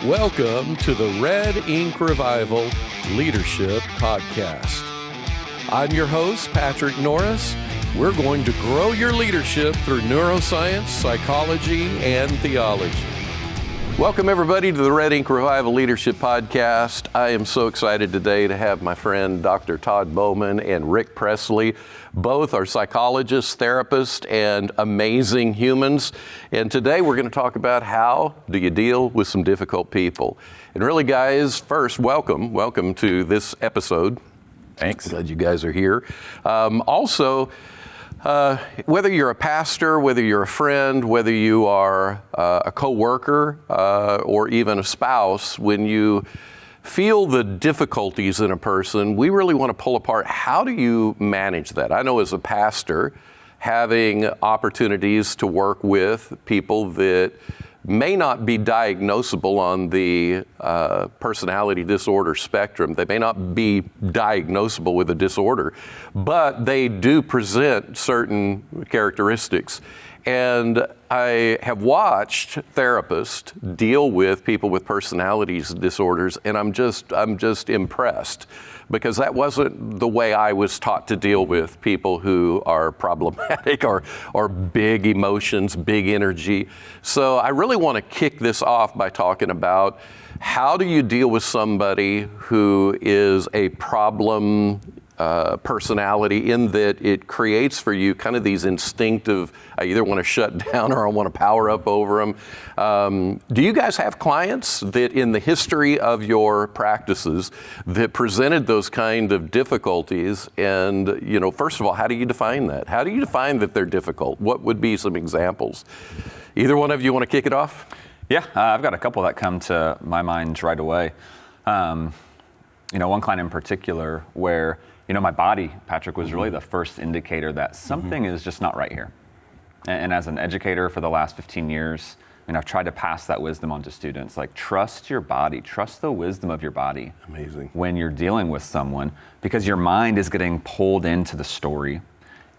Welcome to the Red Ink Revival Leadership Podcast. I'm your host, Patrick Norris. We're going to grow your leadership through neuroscience, psychology, and theology. Welcome, everybody, to the Red Ink Revival Leadership Podcast. I am so excited today to have my friend Dr. Todd Bowman and Rick Presley. Both are psychologists, therapists, and amazing humans. And today we're going to talk about how do you deal with some difficult people. And really, guys, first, welcome to this episode. Thanks. Glad you guys are here. Whether you're a pastor, whether you're a friend, whether you are a coworker or even a spouse, when you feel the difficulties in a person, we really want to pull apart how do you manage that? I know as a pastor, having opportunities to work with people that may not be diagnosable on the personality disorder spectrum. They may not be diagnosable with a disorder, but they do present certain characteristics. And I have watched therapists deal with people with personality disorders, and I'm just impressed, because that wasn't the way I was taught to deal with people who are problematic or big emotions, big energy. So I really want to kick this off by talking about how do you deal with somebody who is a problem personality, in that it creates for you kind of these instinctive, I either want to shut down or I want to power up over them. Do you guys have clients that in the history of your practices that presented those kind of difficulties? And, first of all, how do you define that? How do you define that they're difficult? What would be some examples? Either one of you want to kick it off? Yeah, I've got a couple that come to my mind right away. One client in particular where my body, Patrick, was really the first indicator that something is just not right here. And as an educator for the last 15 years, I've tried to pass that wisdom on to students. Like, trust your body, trust the wisdom of your body. Amazing. When you're dealing with someone, because your mind is getting pulled into the story.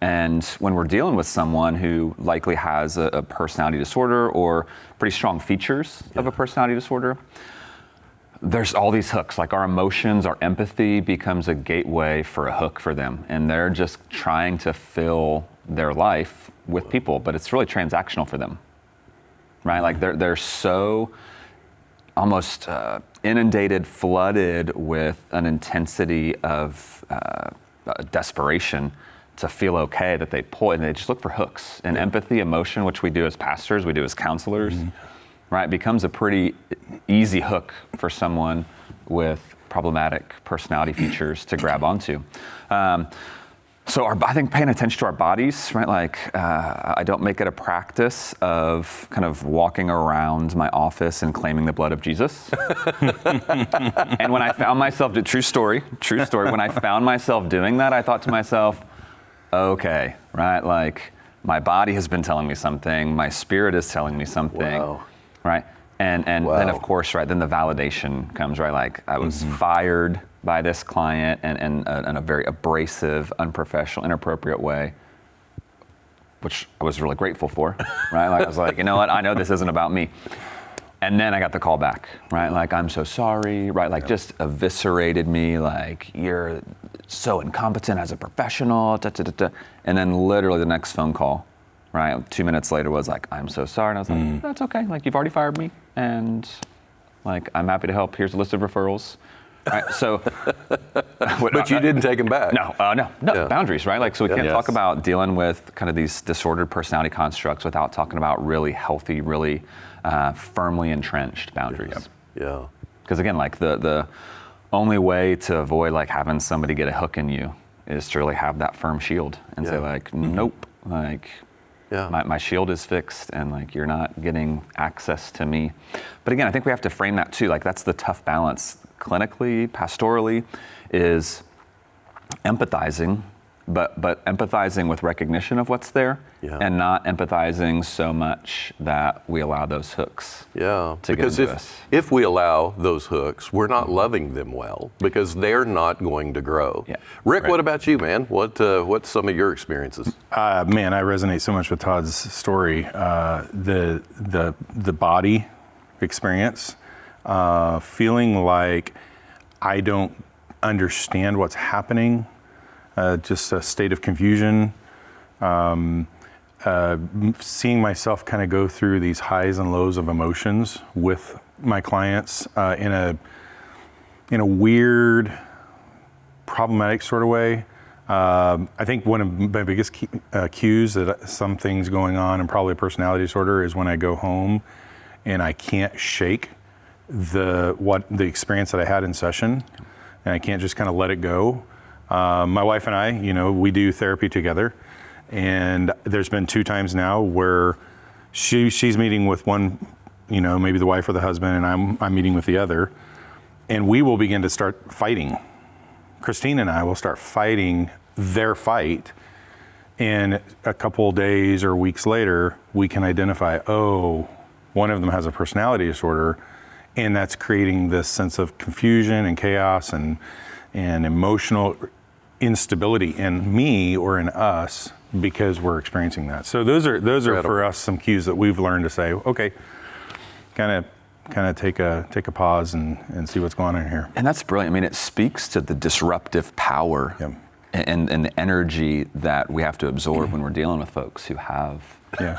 And when we're dealing with someone who likely has a personality disorder or pretty strong features of a personality disorder, there's all these hooks, like our emotions, our empathy becomes a gateway for a hook for them. And they're just trying to fill their life with people, but it's really transactional for them, right? Like they're so almost inundated, flooded with an intensity of desperation to feel okay that they pull, and they just look for hooks. And empathy, emotion, which we do as pastors, we do as counselors, right, becomes a pretty easy hook for someone with problematic personality features to grab onto. So I think paying attention to our bodies, right? Like I don't make it a practice of kind of walking around my office and claiming the blood of Jesus. And when I found myself, true story, when I found myself doing that, I thought to myself, okay, right? Like my body has been telling me something, my spirit is telling me something. Wow. Right. And then of course, right, then the validation comes, right? Like I was fired by this client and in a very abrasive, unprofessional, inappropriate way, which I was really grateful for, right? Like I was like, you know what, I know this isn't about me. And then I got the call back, right? Like, I'm so sorry, right? Like just eviscerated me, like you're so incompetent as a professional, da, da, da, da. And then literally the next phone call, right, 2 minutes later was like, I'm so sorry. And I was like, that's okay. Like, you've already fired me. And like, I'm happy to help. Here's a list of referrals. Right, so. But you didn't take them back. No, boundaries, right? Like, so we can't talk about dealing with kind of these disordered personality constructs without talking about really healthy, really firmly entrenched boundaries. Yeah. Because again, like the only way to avoid like having somebody get a hook in you is to really have that firm shield and say like, nope, like, my shield is fixed and like you're not getting access to me. But again, I think we have to frame that too. Like that's the tough balance clinically, pastorally, is empathizing, but empathizing with recognition of what's there and not empathizing so much that we allow those hooks to get into us. If we allow those hooks, we're not loving them well because they're not going to grow. Yeah. Rick, what about you, man? What's some of your experiences? Man, I resonate so much with Todd's story. The body experience, feeling like I don't understand what's happening, just a state of confusion, seeing myself kind of go through these highs and lows of emotions with my clients in a weird, problematic sort of way. I think one of my biggest cues that something's going on, and probably a personality disorder, is when I go home and I can't shake the experience that I had in session, and I can't just kind of let it go. My wife and I, we do therapy together, and there's been 2 times now where she's meeting with one, maybe the wife or the husband, and I'm meeting with the other, and we will begin to start fighting. Christine and I will start fighting their fight, and a couple days or weeks later, we can identify, one of them has a personality disorder, and that's creating this sense of confusion and chaos and emotional instability in me or in us because we're experiencing that. So those are for us some cues that we've learned to say, okay, kind of take a pause and see what's going on here. And that's brilliant. I mean, it speaks to the disruptive power and the energy that we have to absorb when we're dealing with folks who have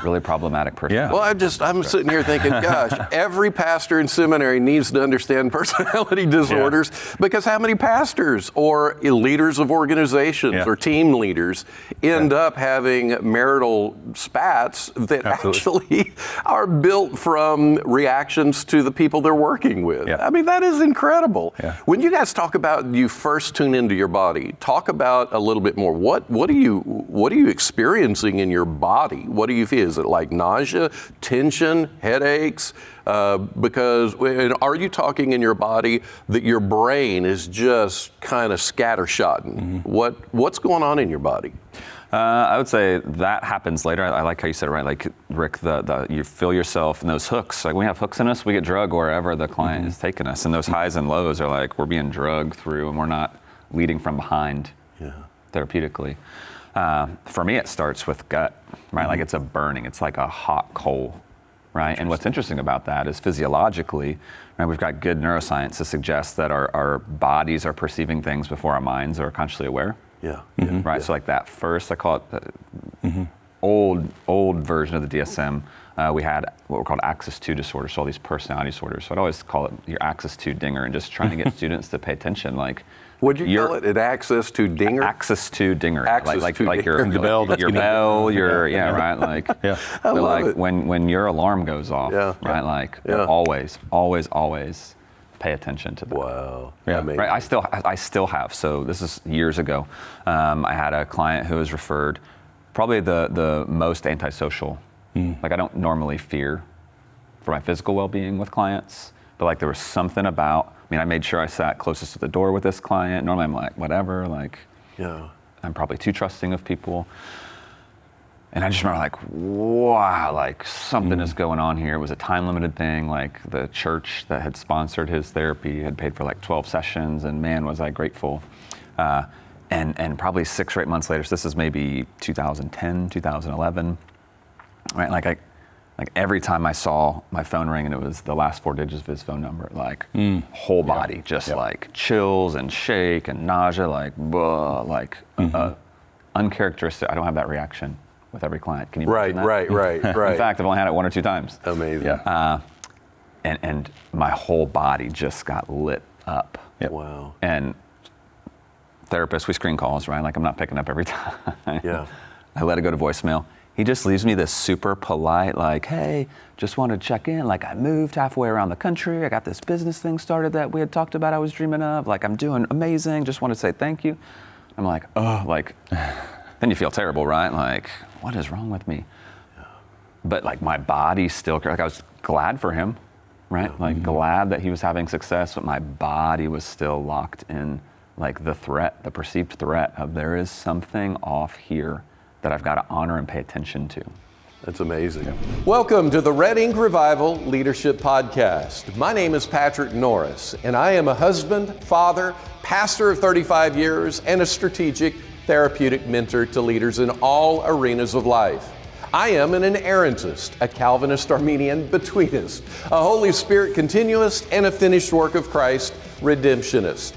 really problematic personalities. Well, I'm sitting here thinking, gosh, every pastor in seminary needs to understand personality disorders, because how many pastors or leaders of organizations or team leaders end up having marital spats that actually are built from reactions to the people they're working with? I mean, that is incredible. When you guys talk about you first tune into your body, talk about a little bit more. What are you experiencing in your body? What do you feel? Is it like nausea, tension, headaches? Because are you talking in your body that your brain is just kind of scattershotting? What's going on in your body? I would say that happens later. I like how you said it, right? Like, Rick, you feel yourself in those hooks. Like, when we have hooks in us, we get drugged wherever the client is taking us. And those highs and lows are like we're being drugged through, and we're not leading from behind therapeutically. For me, it starts with gut, right? Like, it's a burning. It's like a hot coal, right? And what's interesting about that is physiologically, right, we've got good neuroscience to suggest that our bodies are perceiving things before our minds are consciously aware. Right. So like that first, I call it the old version of the DSM. We had what were called Axis 2 disorders, so all these personality disorders. So I'd always call it your Axis 2 dinger, and just trying to get students to pay attention. Like, what'd you call it? An Axis 2 dinger? Axis 2 dinger. Like your bell, right? Like, I love like it. when your alarm goes off, right? Like, always pay attention to that. Wow. Right. I still have. So this is years ago. I had a client who was referred, probably the most antisocial. Like, I don't normally fear for my physical well-being with clients, but like there was something about, I made sure I sat closest to the door with this client. Normally I'm like, whatever, like, I'm probably too trusting of people. And I just remember like, wow, like something is going on here. It was a time-limited thing. Like, the church that had sponsored his therapy had paid for like 12 sessions, and man, was I grateful. And probably 6 or 8 months later, so this is maybe 2010, 2011, right? Like every time I saw my phone ring and it was the last 4 digits of his phone number, like whole body just like chills and shake and nausea, like, like uncharacteristic. I don't have that reaction with every client. Can you imagine that? Right. In fact, I've only had it 1 or 2 times. Amazing. And my whole body just got lit up. Wow. And therapists, we screen calls, right? Like, I'm not picking up every time. I let it go to voicemail. He just leaves me this super polite, like, hey, just wanted to check in. Like, I moved halfway around the country. I got this business thing started that we had talked about I was dreaming of. Like, I'm doing amazing. Just want to say thank you. I'm like, oh, like, then you feel terrible, right? Like, what is wrong with me? But like, my body still, like, I was glad for him, right? Like, glad that he was having success, but my body was still locked in, like, the perceived threat of there is something off here that I've got to honor and pay attention to. That's amazing. Welcome to the Red Ink Revival Leadership Podcast. My name is Patrick Norris, and I am a husband, father, pastor of 35 years, and a strategic therapeutic mentor to leaders in all arenas of life. I am an inerrantist, a Calvinist Arminian betweenist, a Holy Spirit continuist, and a finished work of Christ redemptionist.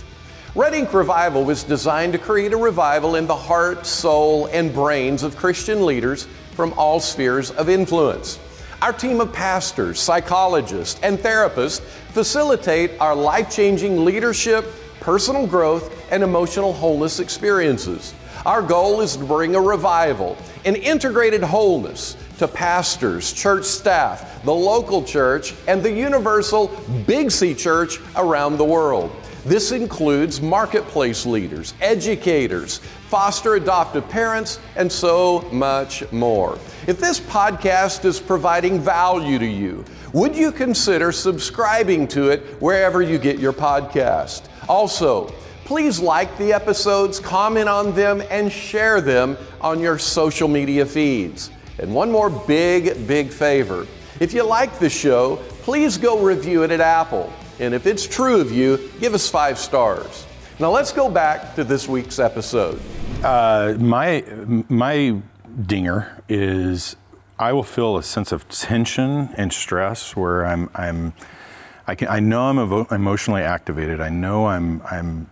Red Ink Revival was designed to create a revival in the heart, soul, and brains of Christian leaders from all spheres of influence. Our team of pastors, psychologists, and therapists facilitate our life-changing leadership, personal growth, and emotional wholeness experiences. Our goal is to bring a revival, an integrated wholeness to pastors, church staff, the local church, and the universal Big C church around the world. This includes marketplace leaders, educators, foster adoptive parents, and so much more. If this podcast is providing value to you, would you consider subscribing to it wherever you get your podcast? Also, please like the episodes, comment on them, and share them on your social media feeds. And one more big favor. If you like the show, please go review it at Apple. And if it's true of you, give us 5 stars. Now let's go back to this week's episode. My dinger is I will feel a sense of tension and stress where I know I'm emotionally activated. I know I'm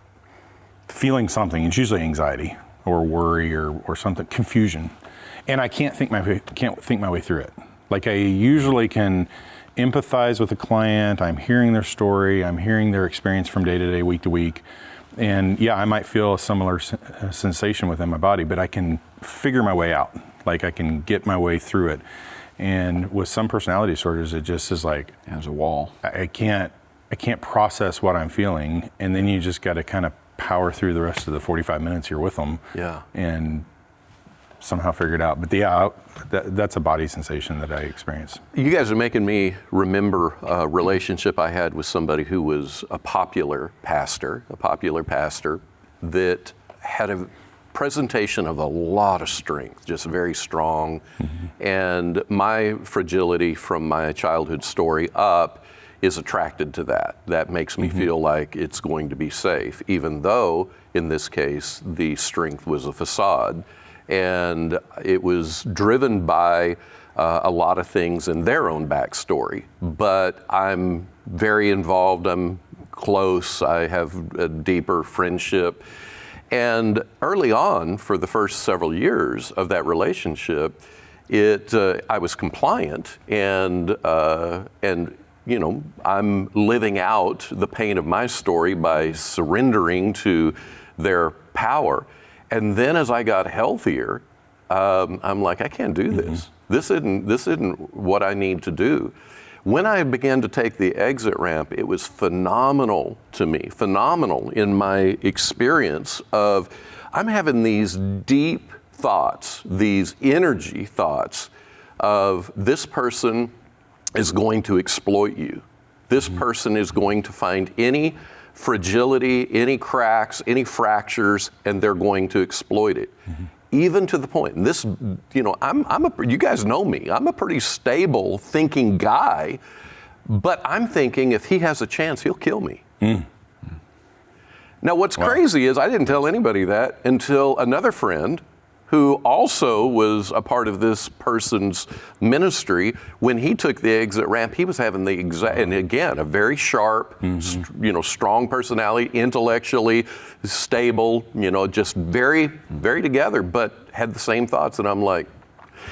feeling something. It's usually anxiety or worry or something, confusion, and I can't think my way through it. Like I usually can empathize with a client. I'm hearing their story. I'm hearing their experience from day to day, week to week. And yeah, I might feel a similar sensation within my body, but I can figure my way out. Like I can get my way through it. And with some personality disorders, it just is like there's a wall. I can't process what I'm feeling, and then you just got to kind of power through the rest of the 45 minutes you're with them. Yeah. And somehow figure it out. But yeah, that's a body sensation that I experience. You guys are making me remember a relationship I had with somebody who was a popular pastor that had a presentation of a lot of strength, just very strong. Mm-hmm. And my fragility from my childhood story up is attracted to that. That makes me feel like it's going to be safe, even though in this case, the strength was a facade. And it was driven by a lot of things in their own backstory. But I'm very involved, I'm close, I have a deeper friendship. And early on, for the first several years of that relationship, I was compliant and you know, I'm living out the pain of my story by surrendering to their power. And then as I got healthier, I'm like, I can't do this. Mm-hmm. This isn't what I need to do. When I began to take the exit ramp, it was phenomenal to me, phenomenal in my experience of, I'm having these deep thoughts, these energy thoughts of this person is going to exploit you. This person is going to find any fragility, any cracks, any fractures, and they're going to exploit it. Mm-hmm. Even to the point, and this, you know, you guys know me, I'm a pretty stable thinking guy, but I'm thinking if he has a chance, he'll kill me. Mm. Now what's crazy is I didn't tell anybody that until another friend who also was a part of this person's ministry. When he took the exit ramp, he was having the exact, and again, a very sharp, strong personality, intellectually stable, just very, very together, but had the same thoughts. And I'm like,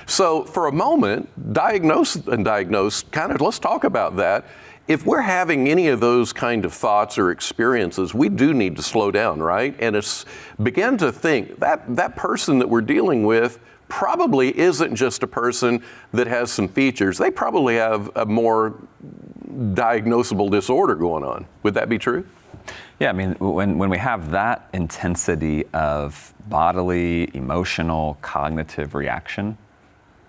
so for a moment, diagnose, kind of, let's talk about that. If we're having any of those kind of thoughts or experiences, we do need to slow down, right? And it's begin to think that person that we're dealing with probably isn't just a person that has some features. They probably have a more diagnosable disorder going on. Would that be true? Yeah, I mean, when we have that intensity of bodily, emotional, cognitive reaction,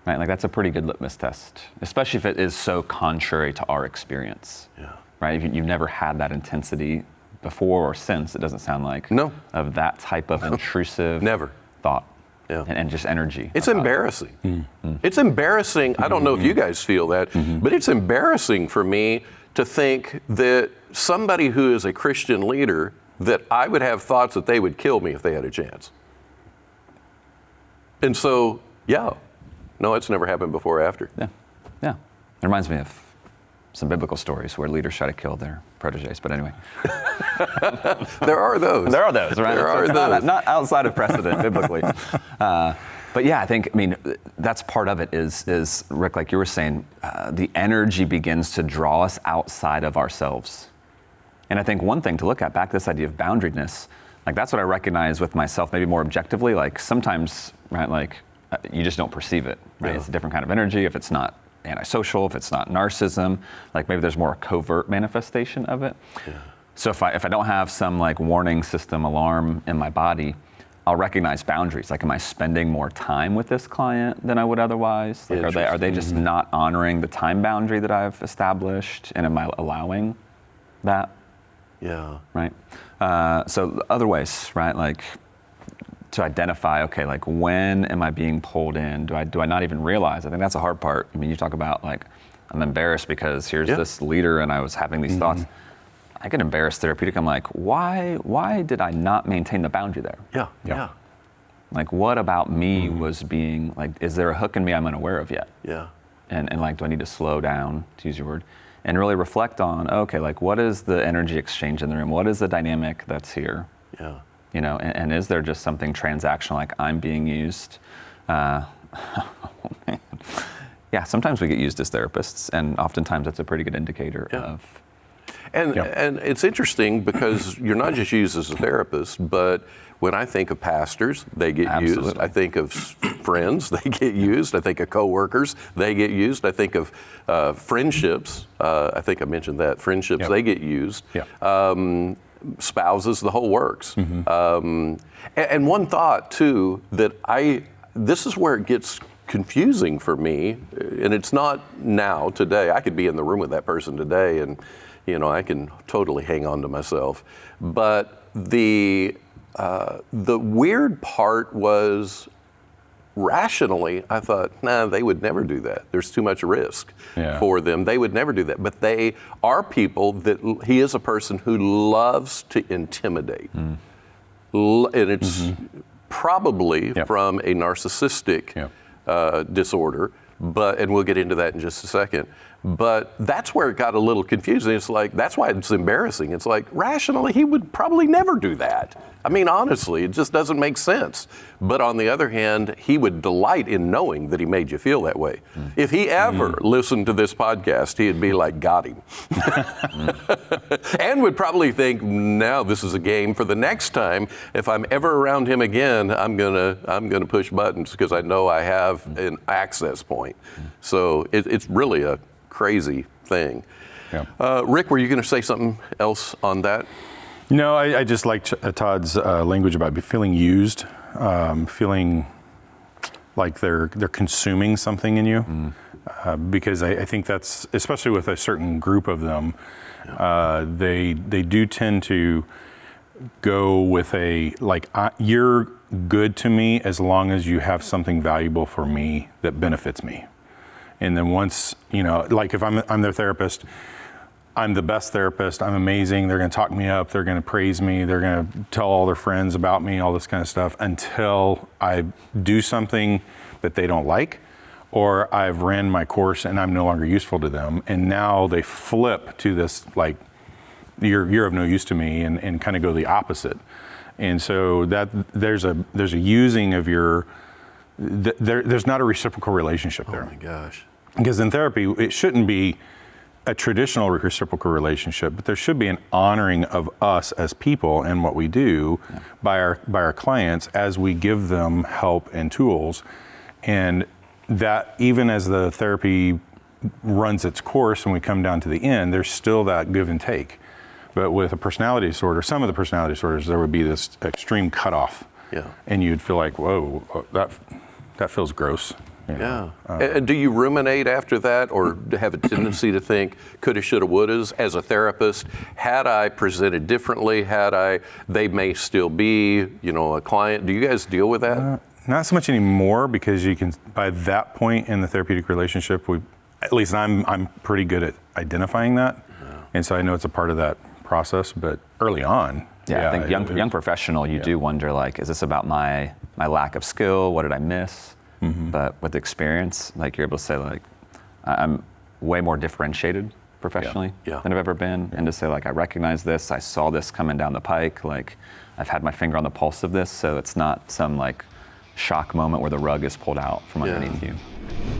right? Like that's a pretty good litmus test, especially if it is so contrary to our experience. Yeah. Right? If you've never had that intensity before or since, it doesn't sound like. No. Of that type of intrusive never thought. Yeah. And just energy. It's embarrassing. Mm-hmm. It's embarrassing. I don't know if you guys feel that, but it's embarrassing for me to think that somebody who is a Christian leader, that I would have thoughts that they would kill me if they had a chance. And so, yeah. No, it's never happened before or after. Yeah. Yeah. It reminds me of some biblical stories where leaders try to kill their proteges. But anyway. There are those. There are those, right? There are It's those. Not outside of precedent biblically. But yeah, I mean, that's part of it is Rick, like you were saying, the energy begins to draw us outside of ourselves. And I think one thing to look at, back to this idea of boundariness, like that's what I recognize with myself, maybe more objectively. Like sometimes, right, like you just don't perceive it, right? Yeah. It's a different kind of energy. If it's not antisocial, if it's not narcissism, like maybe there's more a covert manifestation of it. Yeah. So if I don't have some like warning system alarm in my body, I'll recognize boundaries. Like, am I spending more time with this client than I would otherwise? Like, are they just not honoring the time boundary that I've established, and am I allowing that? Yeah. Right. So other ways, right? Like to identify, okay, like when am I being pulled in? Do I not even realize? I think that's a hard part. I mean, you talk about like, I'm embarrassed because here's this leader and I was having these thoughts. I get embarrassed therapeutic. I'm like, why did I not maintain the boundary there? Yeah. Like, what about me was being like, is there a hook in me I'm unaware of yet? Yeah. And like, do I need to slow down, to use your word, and really reflect on, okay, like what is the energy exchange in the room? What is the dynamic that's here? Yeah. You know, and is there just something transactional, like I'm being used? Oh man. Yeah, sometimes we get used as therapists, and oftentimes that's a pretty good indicator of. And it's interesting because you're not just used as a therapist, but when I think of pastors, they get used. I think of friends, they get used. I think of coworkers, they get used. I think of friendships. I think I mentioned that. Friendships, they get used. Spouses, the whole works. And one thought, too, that this is where it gets confusing for me, and it's not now, today. I could be in the room with that person today, and I can totally hang on to myself. But the weird part was, rationally, I thought, they would never do that. There's too much risk for them. They would never do that. But they are people that he is a person who loves to intimidate. And it's probably from a narcissistic disorder. And we'll get into that in just a second. But that's where it got a little confusing. It's like, that's why it's embarrassing. It's like, rationally, he would probably never do that. I mean, honestly, it just doesn't make sense. But on the other hand, he would delight in knowing that he made you feel that way. If he ever listened to this podcast, he'd be like, got him. And would probably think, now this is a game for the next time. If I'm ever around him again, I'm gonna push buttons because I know I have an access point. So it's really a crazy thing. Rick, were you going to say something else on that? No, I just liked Todd's language about feeling used, feeling like they're consuming something in you, because I think that's, especially with a certain group of them, they do tend to go with you're good to me as long as you have something valuable for me that benefits me. And then once, like if I'm their therapist, I'm the best therapist, I'm amazing, they're gonna talk me up, they're gonna praise me, they're gonna tell all their friends about me, all this kind of stuff, until I do something that they don't like, or I've ran my course and I'm no longer useful to them. And now they flip to this, like, you're of no use to me, and kind of go the opposite. And so that there's a using of your, there's not a reciprocal relationship there. Oh my gosh. Because in therapy, it shouldn't be a traditional reciprocal relationship, but there should be an honoring of us as people and what we do by our clients as we give them help and tools. And that even as the therapy runs its course and we come down to the end, there's still that give and take. But with a personality disorder, some of the personality disorders, there would be this extreme cutoff. And you'd feel like, whoa, that feels gross. And do you ruminate after that, or have a tendency to think coulda, shoulda, wouldas as a therapist? Had I presented differently, they may still be, a client. Do you guys deal with that? Not so much anymore, because you can, by that point in the therapeutic relationship, at least I'm pretty good at identifying that. And so I know it's a part of that process, but early on. I think young professional, you do wonder, like, is this about my lack of skill? What did I miss? But with experience, like you're able to say, like, I'm way more differentiated professionally than I've ever been. And to say, like, I recognize this, I saw this coming down the pike, like, I've had my finger on the pulse of this, so it's not some, like, shock moment where the rug is pulled out from underneath you.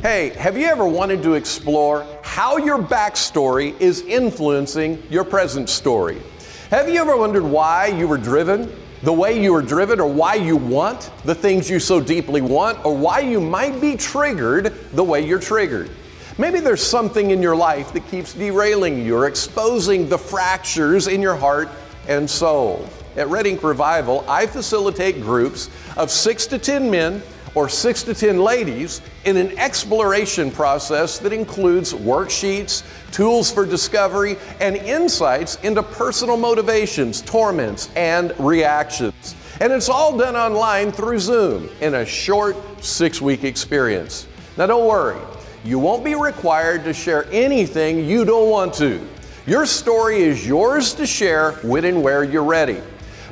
Hey, have you ever wanted to explore how your backstory is influencing your present story? Have you ever wondered why you were driven the way you were driven, or why you want the things you so deeply want, or why you might be triggered the way you're triggered? Maybe there's something in your life that keeps derailing you or exposing the fractures in your heart and soul. At Red Ink Revival, I facilitate groups of 6 to 10 men or 6 to 10 ladies in an exploration process that includes worksheets, tools for discovery, and insights into personal motivations, torments, and reactions. And it's all done online through Zoom in a short 6-week experience. Now don't worry, you won't be required to share anything you don't want to. Your story is yours to share when and where you're ready.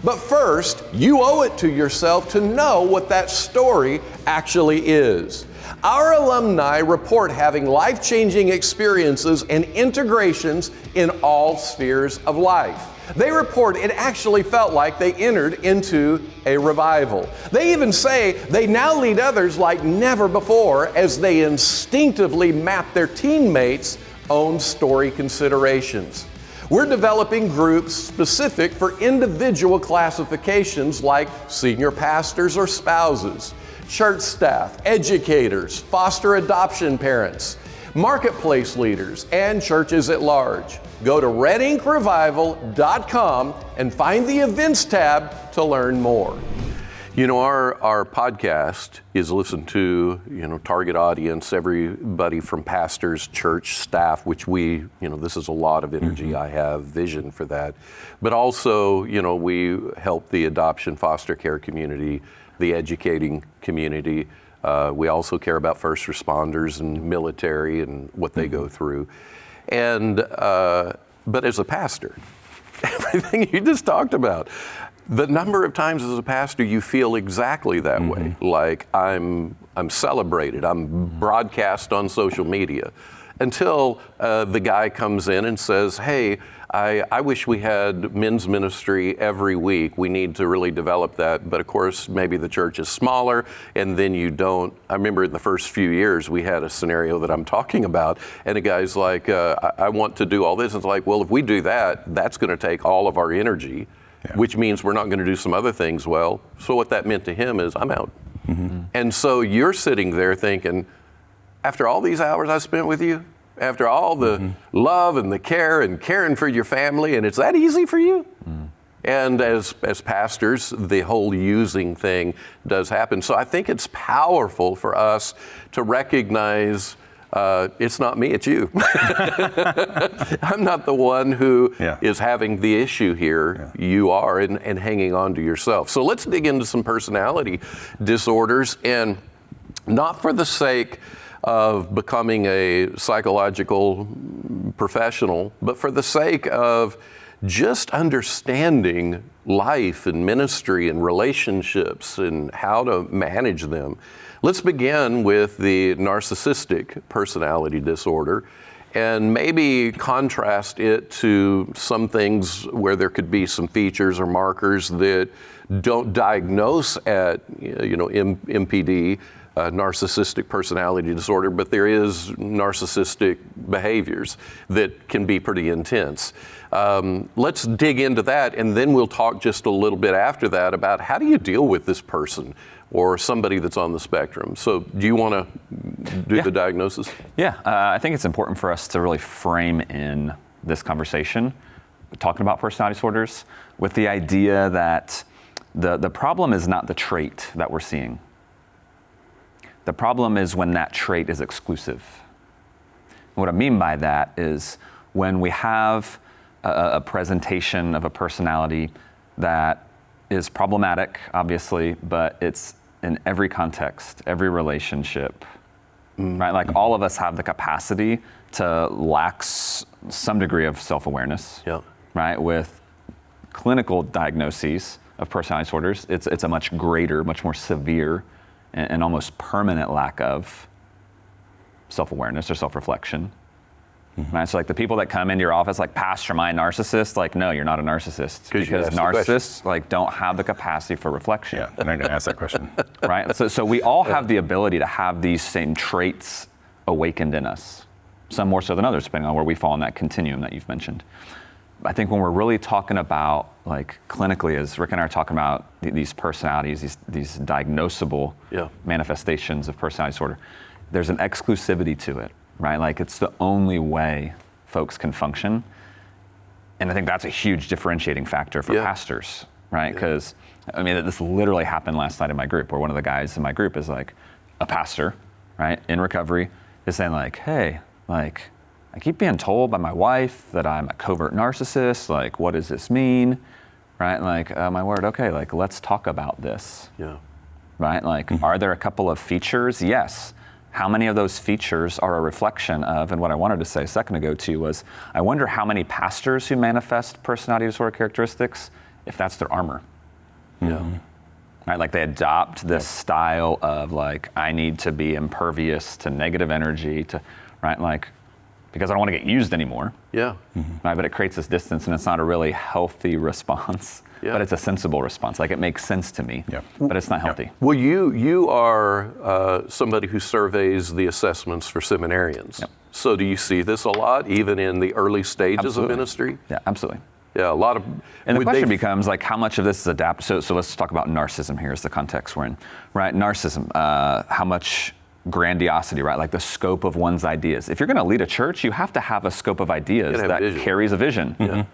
But first, you owe it to yourself to know what that story actually is. Our alumni report having life-changing experiences and integrations in all spheres of life. They report it actually felt like they entered into a revival. They even say they now lead others like never before as they instinctively map their teammates' own story considerations. We're developing groups specific for individual classifications like senior pastors or spouses, church staff, educators, foster adoption parents, marketplace leaders, and churches at large. Go to redinkrevival.com and find the events tab to learn more. You know, our podcast is listened to, target audience, everybody from pastors, church staff, which this is a lot of energy. I have vision for that. But also, we help the adoption foster care community, the educating community. We also care about first responders and military and what they go through. And, but as a pastor, everything you just talked about, the number of times as a pastor you feel exactly that way, like I'm celebrated, I'm broadcast on social media, until the guy comes in and says, hey, I wish we had men's ministry every week. We need to really develop that. But of course, maybe the church is smaller and then you don't. I remember in the first few years, we had a scenario that I'm talking about and a guy's like, I want to do all this. It's like, well, if we do that, that's going to take all of our energy. Yeah. Which means we're not going to do some other things well. So what that meant to him is I'm out. And so you're sitting there thinking, after all these hours I spent with you, after all the love and the care and caring for your family, and it's that easy for you? And as pastors, the whole using thing does happen. So I think it's powerful for us to recognize it's not me, it's you. I'm not the one who is having the issue here. You are, and hanging on to yourself. So let's dig into some personality disorders, and not for the sake of becoming a psychological professional, but for the sake of just understanding life and ministry and relationships and how to manage them. Let's begin with the narcissistic personality disorder and maybe contrast it to some things where there could be some features or markers that don't diagnose at, MPD, narcissistic personality disorder, but there is narcissistic behaviors that can be pretty intense. Let's dig into that, and then we'll talk just a little bit after that about how do you deal with this person or somebody that's on the spectrum. So do you want to do the diagnosis? Yeah, I think it's important for us to really frame in this conversation, talking about personality disorders, with the idea that the problem is not the trait that we're seeing. The problem is when that trait is exclusive. And what I mean by that is when we have a presentation of a personality that is problematic, obviously, but it's in every context, every relationship, right? Like all of us have the capacity to lack some degree of self-awareness, right? With clinical diagnoses of personality disorders, it's a much greater, much more severe an almost permanent lack of self-awareness or self-reflection. Right? So like the people that come into your office like, Pastor, am I a narcissist? Like, no, you're not a narcissist, because narcissists like don't have the capacity for reflection. Yeah, and I'm going to ask that question. Right? So we all have the ability to have these same traits awakened in us, some more so than others, depending on where we fall in that continuum that you've mentioned. I think when we're really talking about, like clinically, as Rick and I are talking about these personalities, these diagnosable manifestations of personality disorder, there's an exclusivity to it, right? Like it's the only way folks can function. And I think that's a huge differentiating factor for pastors, right? Because, I mean, this literally happened last night in my group, where one of the guys in my group is like a pastor, right, in recovery, is saying like, hey, like, I keep being told by my wife that I'm a covert narcissist. Like, what does this mean? Right? Like, my word, okay, like, let's talk about this. Yeah. Right? Like, are there a couple of features? Yes. How many of those features are a reflection of, and what I wanted to say a second ago too was, I wonder how many pastors who manifest personality disorder characteristics, if that's their armor. Yeah. Right? Like they adopt this style of like, I need to be impervious to negative energy, to, right? Like, because I don't want to get used anymore. Yeah. Right? But it creates this distance, and it's not a really healthy response. Yeah. But it's a sensible response. Like it makes sense to me, but it's not healthy. Well, you are somebody who surveys the assessments for seminarians. Yep. So do you see this a lot, even in the early stages of ministry? Yeah, absolutely. Yeah, a lot of. And the question becomes like, how much of this is adaptive? So let's talk about narcissism here as the context we're in, right? Narcissism, how much grandiosity, right? Like the scope of one's ideas. If you're going to lead a church, you have to have a scope of ideas that carries a vision. Yeah.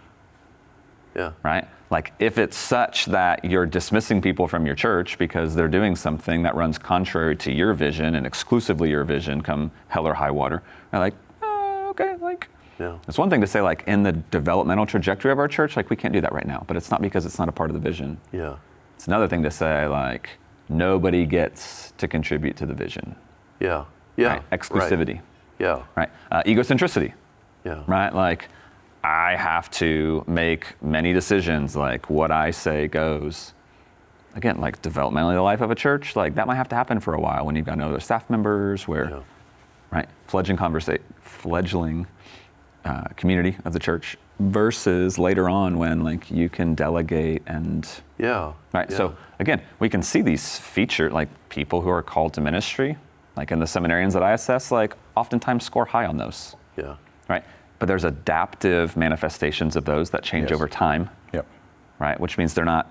Yeah. Right? Like if it's such that you're dismissing people from your church because they're doing something that runs contrary to your vision and exclusively your vision, come hell or high water, you're like, okay, like, it's one thing to say like in the developmental trajectory of our church, like we can't do that right now, but it's not because it's not a part of the vision. Yeah. It's another thing to say like, nobody gets to contribute to the vision. Yeah. Yeah. Right? Exclusivity. Right. Yeah. Right. Egocentricity. Yeah. Right. Like I have to make many decisions. Like what I say goes. Again, like developmentally the life of a church, like that might have to happen for a while when you've got other staff members, where, right, fledgling community of the church, versus later on when like you can delegate and right. Yeah. So again, we can see these feature like people who are called to ministry, like in the seminarians that I assess, like oftentimes score high on those. Yeah. Right. But there's adaptive manifestations of those that change over time. Yep. Right. Which means they're not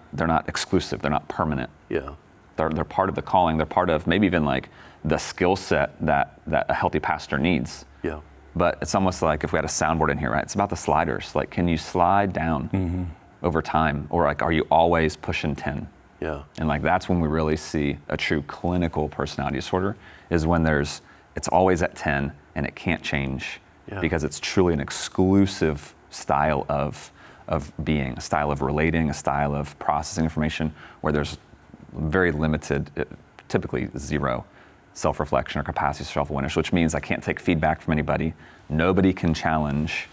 exclusive. They're not permanent. Yeah. They're part of the calling. They're part of maybe even like the skill set that a healthy pastor needs. Yeah. But it's almost like if we had a soundboard in here, right? It's about the sliders. Like, can you slide down over time? Or like, are you always pushing 10? Yeah. And like, that's when we really see a true clinical personality disorder, is when it's always at 10 and it can't change because it's truly an exclusive style of being, a style of relating, a style of processing information, where there's very limited, typically zero self-reflection or capacity for self-awareness, which means I can't take feedback from anybody. Nobody can challenge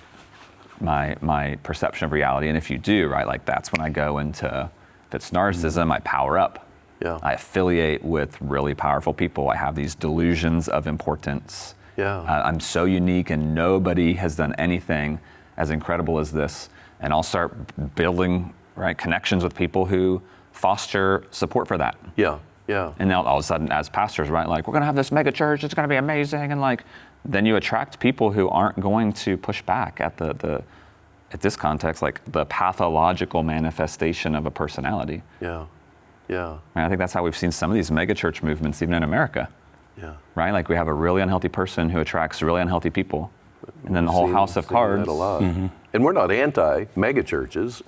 my perception of reality. And if you do, right, like that's when I go into, if it's narcissism, I power up. Yeah. I affiliate with really powerful people. I have these delusions of importance. Yeah. I'm so unique and nobody has done anything as incredible as this. And I'll start building connections with people who foster support for that. Yeah. Yeah. And now all of a sudden, as pastors, right, like we're going to have this mega church, it's going to be amazing, and like then you attract people who aren't going to push back at at this context, like the pathological manifestation of a personality. Yeah. Yeah. And I think that's how we've seen some of these mega church movements, even in America. Yeah. Right, like we have a really unhealthy person who attracts really unhealthy people, and then the whole house of cards. That a lot. And we're not anti mega churches.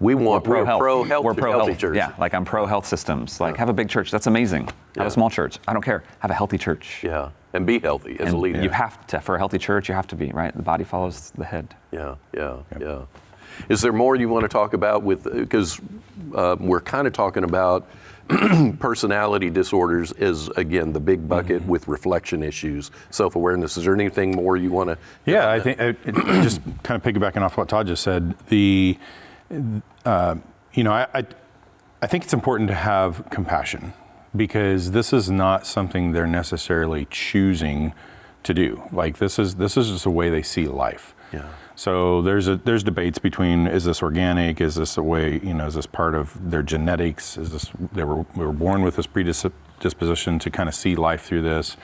We're pro-healthy church. Yeah, like I'm pro-health systems. Like have a big church, that's amazing. Have a small church, I don't care. Have a healthy church. Yeah, and be healthy as a leader. You have to, for a healthy church, you have to be, right? The body follows the head. Yeah. Is there more you want to talk about because we're kind of talking about personality disorders is, again, the big bucket with reflection issues, self-awareness. Is there anything more you want to? Yeah, I think just kind of piggybacking off what Todd just said, I think it's important to have compassion because this is not something they're necessarily choosing to do. Like this is just a way they see life. Yeah. So there's debates between, is this organic? Is this a way, is this part of their genetics? Is this, we were born with this predisposition to kind of see life through this?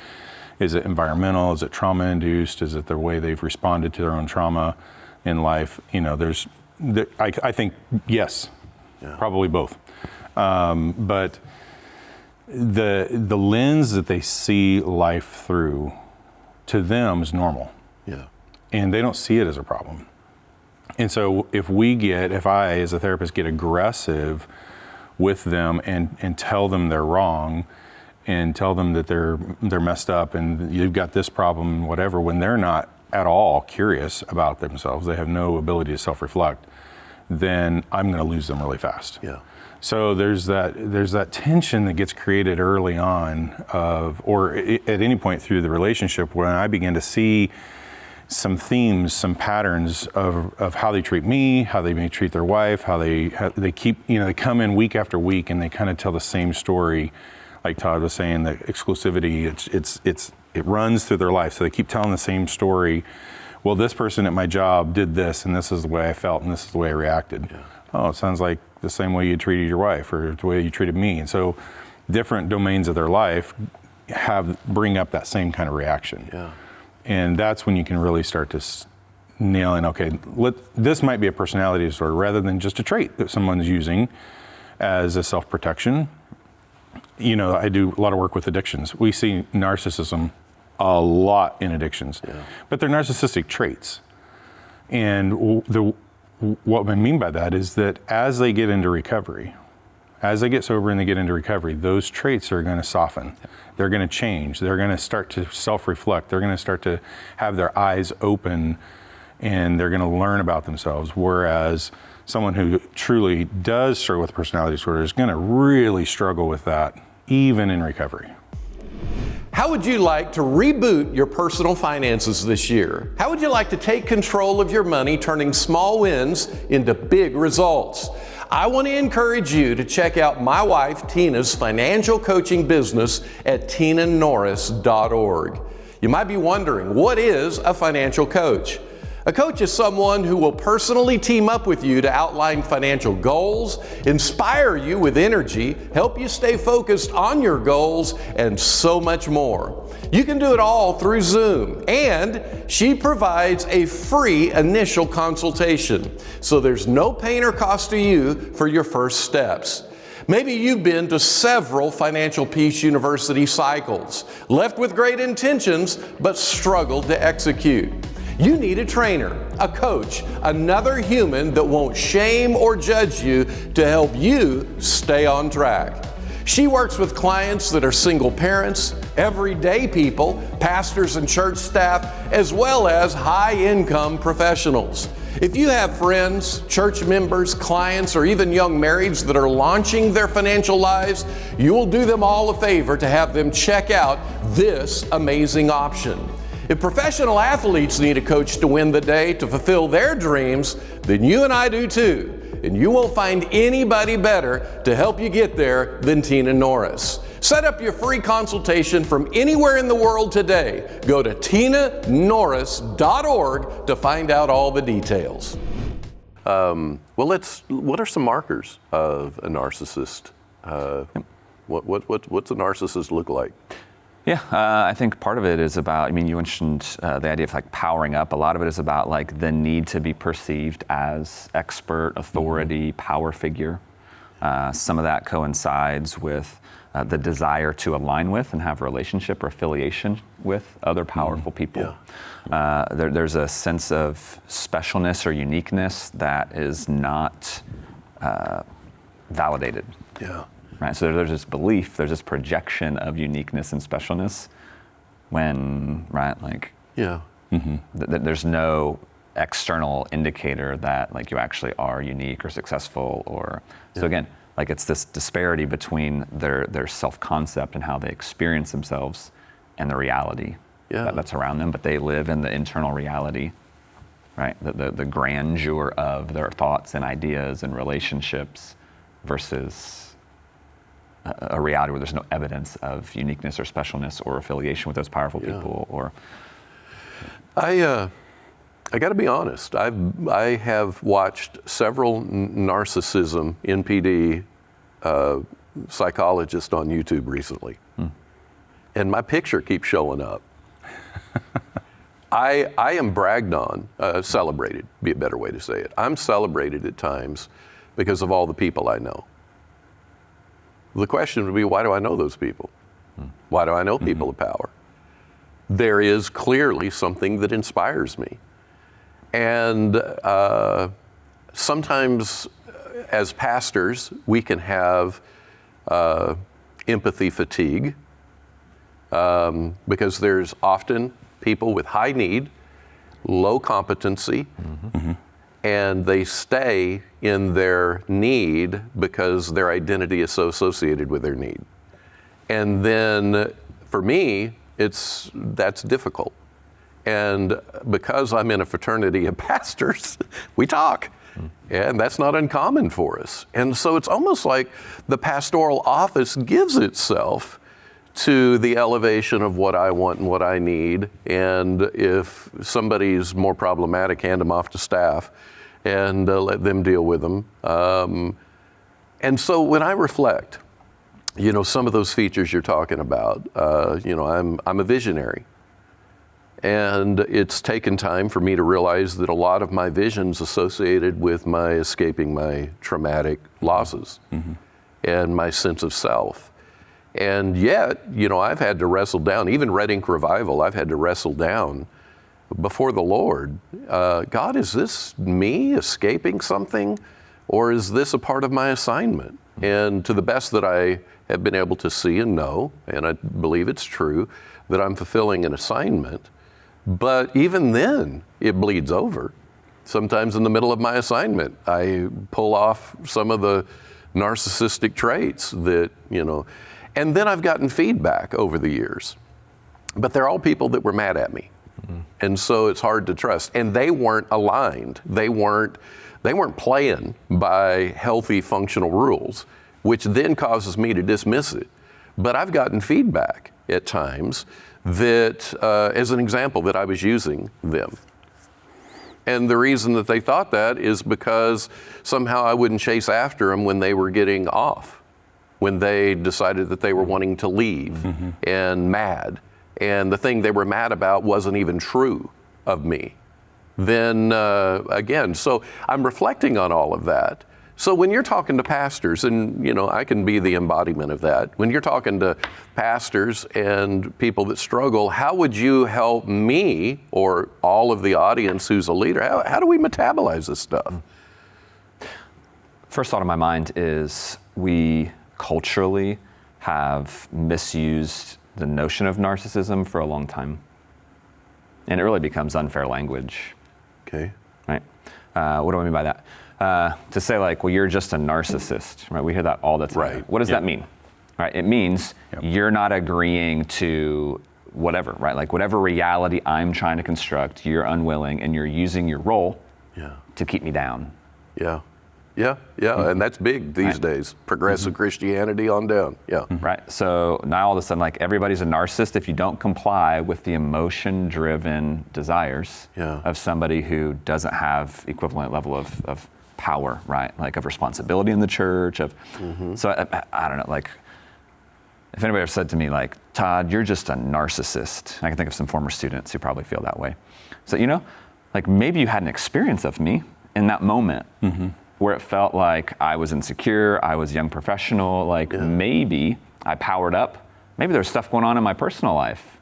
Is it environmental? Is it trauma induced? Is it the way they've responded to their own trauma in life? I think yes, probably both. But the lens that they see life through, to them, is normal. Yeah. And they don't see it as a problem. And so if I as a therapist get aggressive with them and tell them they're wrong and tell them that they're messed up and you've got this problem, whatever, when they're not at all curious about themselves, they have no ability to self-reflect, then I'm going to lose them really fast. Yeah. So there's that tension that gets created early on or at any point through the relationship when I begin to see some themes, some patterns of how they treat me, how they may treat their wife, how they keep, they come in week after week and they kind of tell the same story. Like Todd was saying, the exclusivity, it runs through their life. So they keep telling the same story. Well, this person at my job did this, and this is the way I felt, and this is the way I reacted. Yeah. Oh, it sounds like the same way you treated your wife, or the way you treated me. And so different domains of their life bring up that same kind of reaction. Yeah. And that's when you can really start to nail in, okay, this might be a personality disorder rather than just a trait that someone's using as a self-protection. I do a lot of work with addictions. We see narcissism a lot in addictions, but they're narcissistic traits. And what I mean by that is that as they get into recovery, as they get sober and they get into recovery, those traits are going to soften. They're going to change. They're going to start to self-reflect. They're going to start to have their eyes open, and they're going to learn about themselves. Whereas someone who truly does struggle with personality disorder is going to really struggle with that, even in recovery. How would you like to reboot your personal finances this year? How would you like to take control of your money, turning small wins into big results? I want to encourage you to check out my wife Tina's financial coaching business at tinanorris.org. You might be wondering, what is a financial coach? A coach is someone who will personally team up with you to outline financial goals, inspire you with energy, help you stay focused on your goals, and so much more. You can do it all through Zoom, and she provides a free initial consultation, so there's no pain or cost to you for your first steps. Maybe you've been to several Financial Peace University cycles, left with great intentions, but struggled to execute. You need a trainer, a coach, another human that won't shame or judge you to help you stay on track. She works with clients that are single parents, everyday people, pastors and church staff, as well as high-income professionals. If you have friends, church members, clients, or even young marrieds that are launching their financial lives, you will do them all a favor to have them check out this amazing option. If professional athletes need a coach to win the day to fulfill their dreams, then you and I do too. And you won't find anybody better to help you get there than Tina Norris. Set up your free consultation from anywhere in the world today. Go to tinanorris.org to find out all the details. What are some markers of a narcissist? What's a narcissist look like? Yeah, I think part of it is about, you mentioned the idea of like powering up. A lot of it is about like the need to be perceived as expert, authority, power figure. Some of that coincides with the desire to align with and have relationship or affiliation with other powerful people. Yeah. There's a sense of specialness or uniqueness that is not validated. Yeah. Right, so there's this belief, there's this projection of uniqueness and specialness when, there's no external indicator that like you actually are unique or successful so again, like it's this disparity between their self-concept and how they experience themselves and the reality that's around them, but they live in the internal reality, right? The grandeur of their thoughts and ideas and relationships versus a reality where there's no evidence of uniqueness or specialness or affiliation with those powerful people. Or I got to be honest. I have watched several narcissism NPD psychologists on YouTube recently, and my picture keeps showing up. I am bragged on, celebrated, be a better way to say it. I'm celebrated at times because of all the people I know. The question would be, why do I know those people? Why do I know people of power? There is clearly something that inspires me. And sometimes as pastors, we can have empathy fatigue because there's often people with high need, low competency, and they stay in their need because their identity is so associated with their need. And then for me, that's difficult. And because I'm in a fraternity of pastors, we talk. And that's not uncommon for us. And so it's almost like the pastoral office gives itself to the elevation of what I want and what I need. And if somebody's more problematic, hand them off to staff and let them deal with them. And so when I reflect, some of those features you're talking about, I'm a visionary. And it's taken time for me to realize that a lot of my vision's associated with my escaping my traumatic losses and my sense of self. And yet, I've had to wrestle down, even Red Ink Revival, I've had to wrestle down before the Lord. God, is this me escaping something, or is this a part of my assignment? And to the best that I have been able to see and know, and I believe it's true, that I'm fulfilling an assignment. But even then, it bleeds over. Sometimes in the middle of my assignment, I pull off some of the narcissistic traits that, and then I've gotten feedback over the years. But they're all people that were mad at me. And so it's hard to trust. And they weren't aligned. They weren't playing by healthy functional rules, which then causes me to dismiss it. But I've gotten feedback at times that, as an example, that I was using them. And the reason that they thought that is because somehow I wouldn't chase after them when they were getting off, when they decided that they were wanting to leave and mad. And the thing they were mad about wasn't even true of me. Then again, so I'm reflecting on all of that. So when you're talking to pastors, and I can be the embodiment of that, when you're talking to pastors and people that struggle, how would you help me or all of the audience who's a leader? How do we metabolize this stuff? First thought in my mind is we culturally have misused the notion of narcissism for a long time. And it really becomes unfair language. Okay. Right? What do I mean by that? To say well, you're just a narcissist, right? We hear that all the time. Right. What does that mean? Right? It means you're not agreeing to whatever, right? Whatever reality I'm trying to construct, you're unwilling and you're using your role to keep me down. Yeah, and that's big these days. Progressive Christianity on down, Right, so now all of a sudden, everybody's a narcissist if you don't comply with the emotion-driven desires of somebody who doesn't have equivalent level of power, right? Of responsibility in the church, so I don't know, if anybody ever said to me, Todd, you're just a narcissist, I can think of some former students who probably feel that way. So, maybe you had an experience of me in that moment, where it felt like I was insecure, I was a young professional, maybe I powered up. Maybe there's stuff going on in my personal life.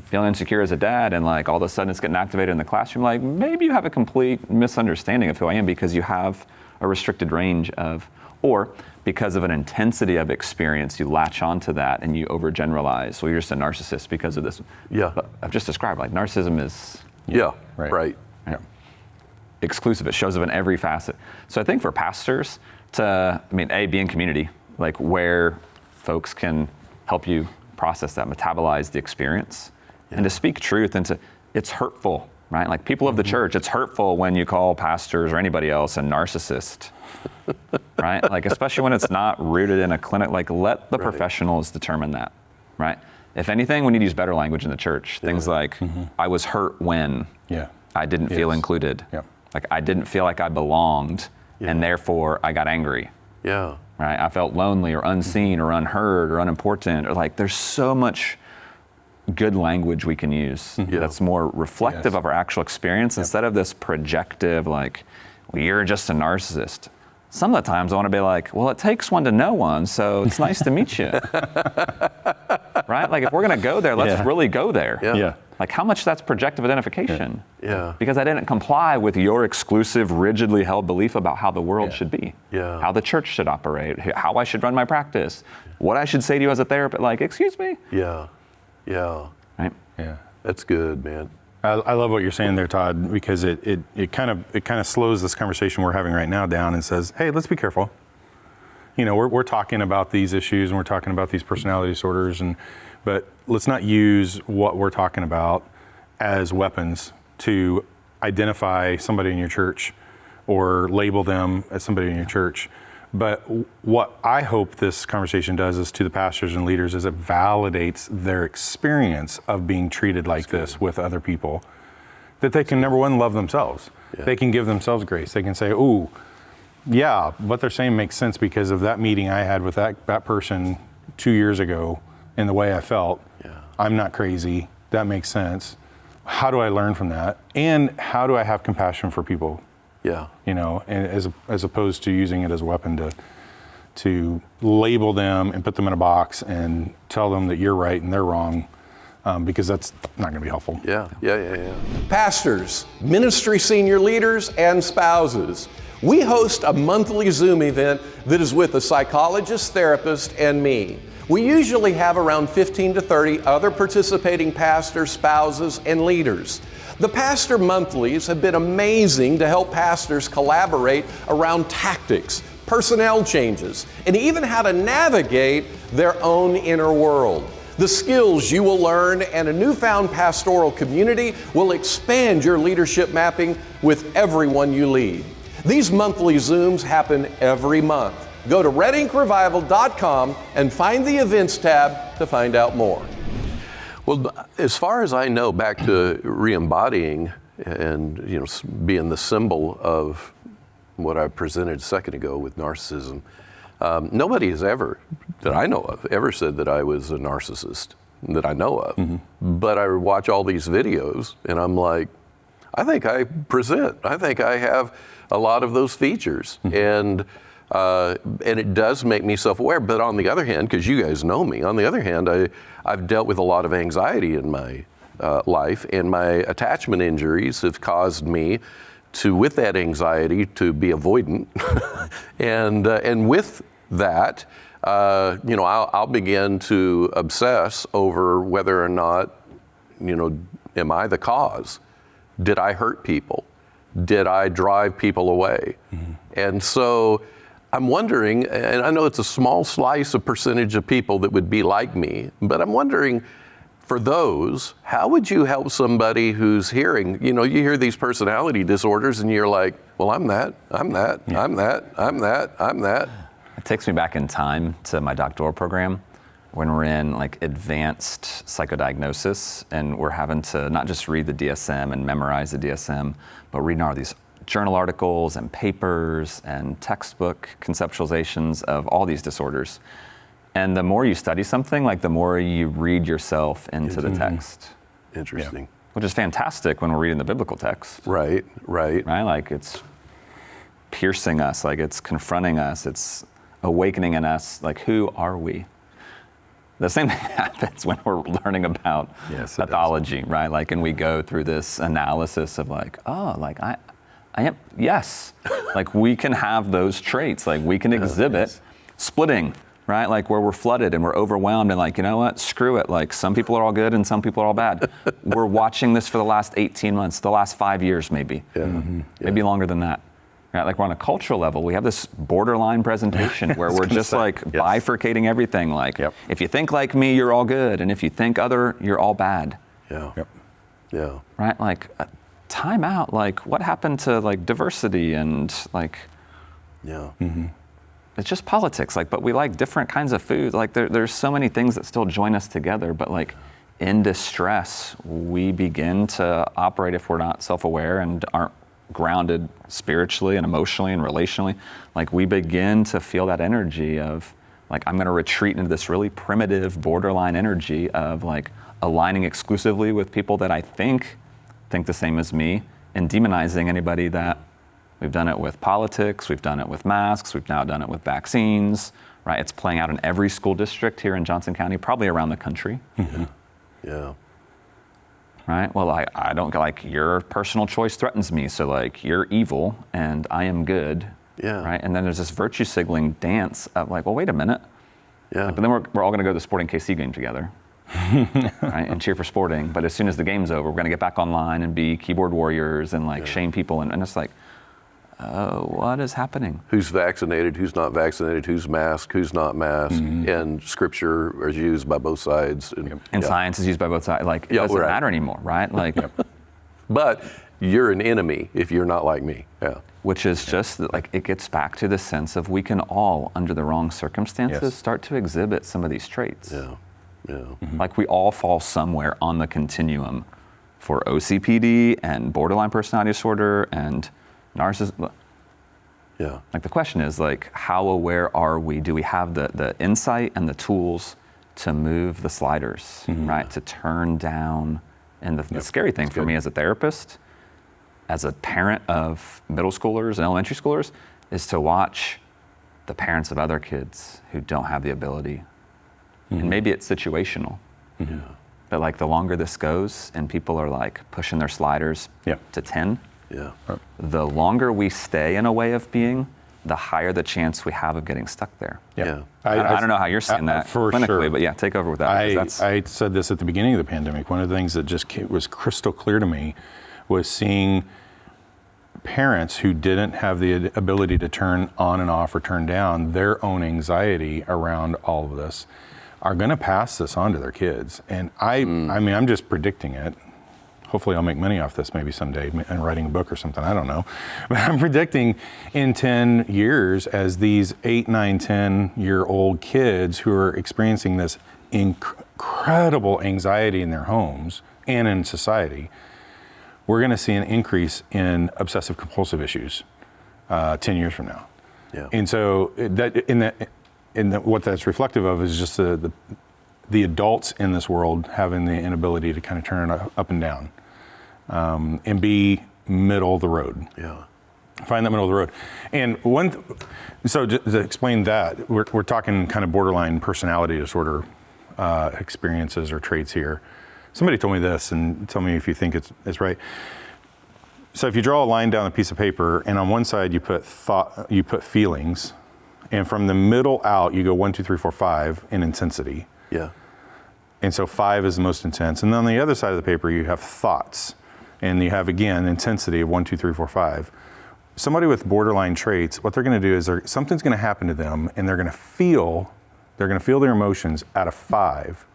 Feeling insecure as a dad and all of a sudden it's getting activated in the classroom. Maybe you have a complete misunderstanding of who I am because you have a restricted range or because of an intensity of experience, you latch onto that and you overgeneralize. Well, you're just a narcissist because of this. But I've just described, narcissism is... Right. Exclusive. It shows up in every facet. So I think for pastors to, be in community, where folks can help you process that, metabolize the experience, and to speak truth and it's hurtful right? Like people of the church, it's hurtful when you call pastors or anybody else a narcissist, right? Like, especially when it's not rooted in a clinic, like let the professionals determine that, right? If anything, we need to use better language in the church. Things like, I was hurt when I didn't feel included. Like I didn't feel like I belonged and therefore I got angry. Right? I felt lonely or unseen or unheard or unimportant, or like there's so much good language we can use that's more reflective of our actual experience instead of this projective, like, well, you're just a narcissist. Some of the times I want to be like, well, it takes one to know one, so it's nice to meet you. Right? Like if we're going to go there, let's really go there. Like how much that's projective identification. Because I didn't comply with your exclusive, rigidly held belief about how the world should be, how the church should operate, how I should run my practice, what I should say to you as a therapist. Like, excuse me? Right? That's good, man. I love what you're saying there, Todd, because it kind of slows this conversation we're having right now down and says, hey, let's be careful. You know, we're talking about these issues and we're talking about these personality disorders, but let's not use what we're talking about as weapons to identify somebody in your church or label them as somebody in your church. But what I hope this conversation does is to the pastors and leaders is it validates their experience of being treated like this with other people, that they can, number one, love themselves. They can give themselves grace. They can say, ooh, yeah, what they're saying makes sense because of that meeting I had with that person 2 years ago and the way I felt. I'm not crazy. That makes sense. How do I learn from that? And how do I have compassion for people? You know, and as opposed to using it as a weapon to label them and put them in a box and tell them that you're right and they're wrong, because that's not going to be helpful. Pastors, ministry senior leaders, and spouses. We host a monthly Zoom event that is with a psychologist, therapist, and me. We usually have around 15 to 30 other participating pastors, spouses, and leaders. The Pastor Monthlies have been amazing to help pastors collaborate around tactics, personnel changes, and even how to navigate their own inner world. The skills you will learn and a newfound pastoral community will expand your leadership mapping with everyone you lead. These monthly Zooms happen every month. Go to redinkrevival.com and find the events tab to find out more. Well, as far as I know, back to re-embodying and being the symbol of what I presented a second ago with narcissism, nobody has ever, that I know of, ever said that I was a narcissist, that I know of. But I watch all these videos and I'm like, I think I have a lot of those features. And it does make me self-aware. But on the other hand, because you guys know me, on the other hand, I've dealt with a lot of anxiety in my life, and my attachment injuries have caused me to, with that anxiety, to be avoidant. and with that, I'll begin to obsess over whether or not, am I the cause? Did I hurt people? Did I drive people away? And so I'm wondering, and I know it's a small slice of percentage of people that would be like me, but I'm wondering, for those, how would you help somebody who's hearing, you hear these personality disorders and you're like, well, I'm that. It takes me back in time to my doctoral program when we're in like advanced psychodiagnosis and we're having to not just read the DSM and memorize the DSM, but reading all these journal articles and papers and textbook conceptualizations of all these disorders. And the more you study something, like the more you read yourself into the text. Interesting. Which is fantastic when we're reading the biblical text. Right. Like it's piercing us, like it's confronting us, it's awakening in us, like who are we? The same thing happens when we're learning about pathology, right? Like, and we go through this analysis of like, oh, like I am, yes. Like we can have those traits, like we can exhibit splitting, right? Like where we're flooded and we're overwhelmed and like, you know what, screw it. Like some people are all good and some people are all bad. We're watching this for the last 18 months, the last 5 years maybe, maybe longer than that. Right? Like we're on a cultural level, we have this borderline presentation where we're just bifurcating everything. Like if you think like me, you're all good. And if you think other, you're all bad. Yeah. Right? Like time out, like what happened to like diversity and like, Yeah. it's just politics, like, but we like different kinds of food. Like there's so many things that still join us together, but like in distress, we begin to operate, if we're not self-aware and aren't grounded spiritually and emotionally and relationally, like we begin to feel that energy of like, I'm gonna retreat into this really primitive borderline energy of like aligning exclusively with people that I think the same as me, and demonizing anybody that. We've done it with politics, we've done it with masks, we've now done it with vaccines, right? It's playing out in every school district here in Johnson County, probably around the country. Yeah. Right? Well, I don't, like, your personal choice threatens me, so like you're evil and I am good. Yeah. Right? And then there's this virtue signaling dance of like, well, wait a minute. Yeah. Like, but then we're all gonna go to the Sporting KC game together. Right? And cheer for Sporting. But as soon as the game's over, we're gonna get back online and be keyboard warriors and like shame people. And it's like, what is happening? Who's vaccinated, who's not vaccinated, who's masked, who's not masked, and scripture is used by both sides. And science is used by both sides. Like, it doesn't matter anymore, right? Like, But you're an enemy if you're not like me. Yeah. which is just like, it gets back to the sense of we can all, under the wrong circumstances, start to exhibit some of these traits. Yeah. Yeah. Like we all fall somewhere on the continuum for OCPD and borderline personality disorder and narcissism. Yeah. Like the question is like, how aware are we? Do we have the insight and the tools to move the sliders, right? To turn down. And the scary thing for me as a therapist, as a parent of middle schoolers and elementary schoolers, is to watch the parents of other kids who don't have the ability. And maybe it's situational. But like the longer this goes and people are like pushing their sliders to 10, the longer we stay in a way of being, the higher the chance we have of getting stuck there. I don't know how you're seeing that for clinically, sure. but take over with that. I said this at the beginning of the pandemic. One of the things that just was crystal clear to me was seeing parents who didn't have the ability to turn on and off or turn down their own anxiety around all of this are going to pass this on to their kids. And I mean, I'm just predicting it. Hopefully I'll make money off this maybe someday and writing a book or something, I don't know. But I'm predicting in 10 years, as these 8, 9, 10-year-old kids who are experiencing this incredible anxiety in their homes and in society, we're gonna see an increase in obsessive compulsive issues 10 years from now. And so what that's reflective of is just the adults in this world having the inability to kind of turn it up and down and be middle of the road. Find that middle of the road. And so to explain that, we're talking kind of borderline personality disorder experiences or traits here. Somebody told me this, and tell me if you think it's right. So if you draw a line down a piece of paper, and on one side you put feelings, and from the middle out you go 1, 2, 3, 4, 5 in intensity. And so 5 is the most intense. And then on the other side of the paper, you have thoughts. And you have, again, intensity of 1, 2, 3, 4, 5. Somebody with borderline traits, what they're gonna do is something's gonna happen to them, and they're gonna feel their emotions at a 5.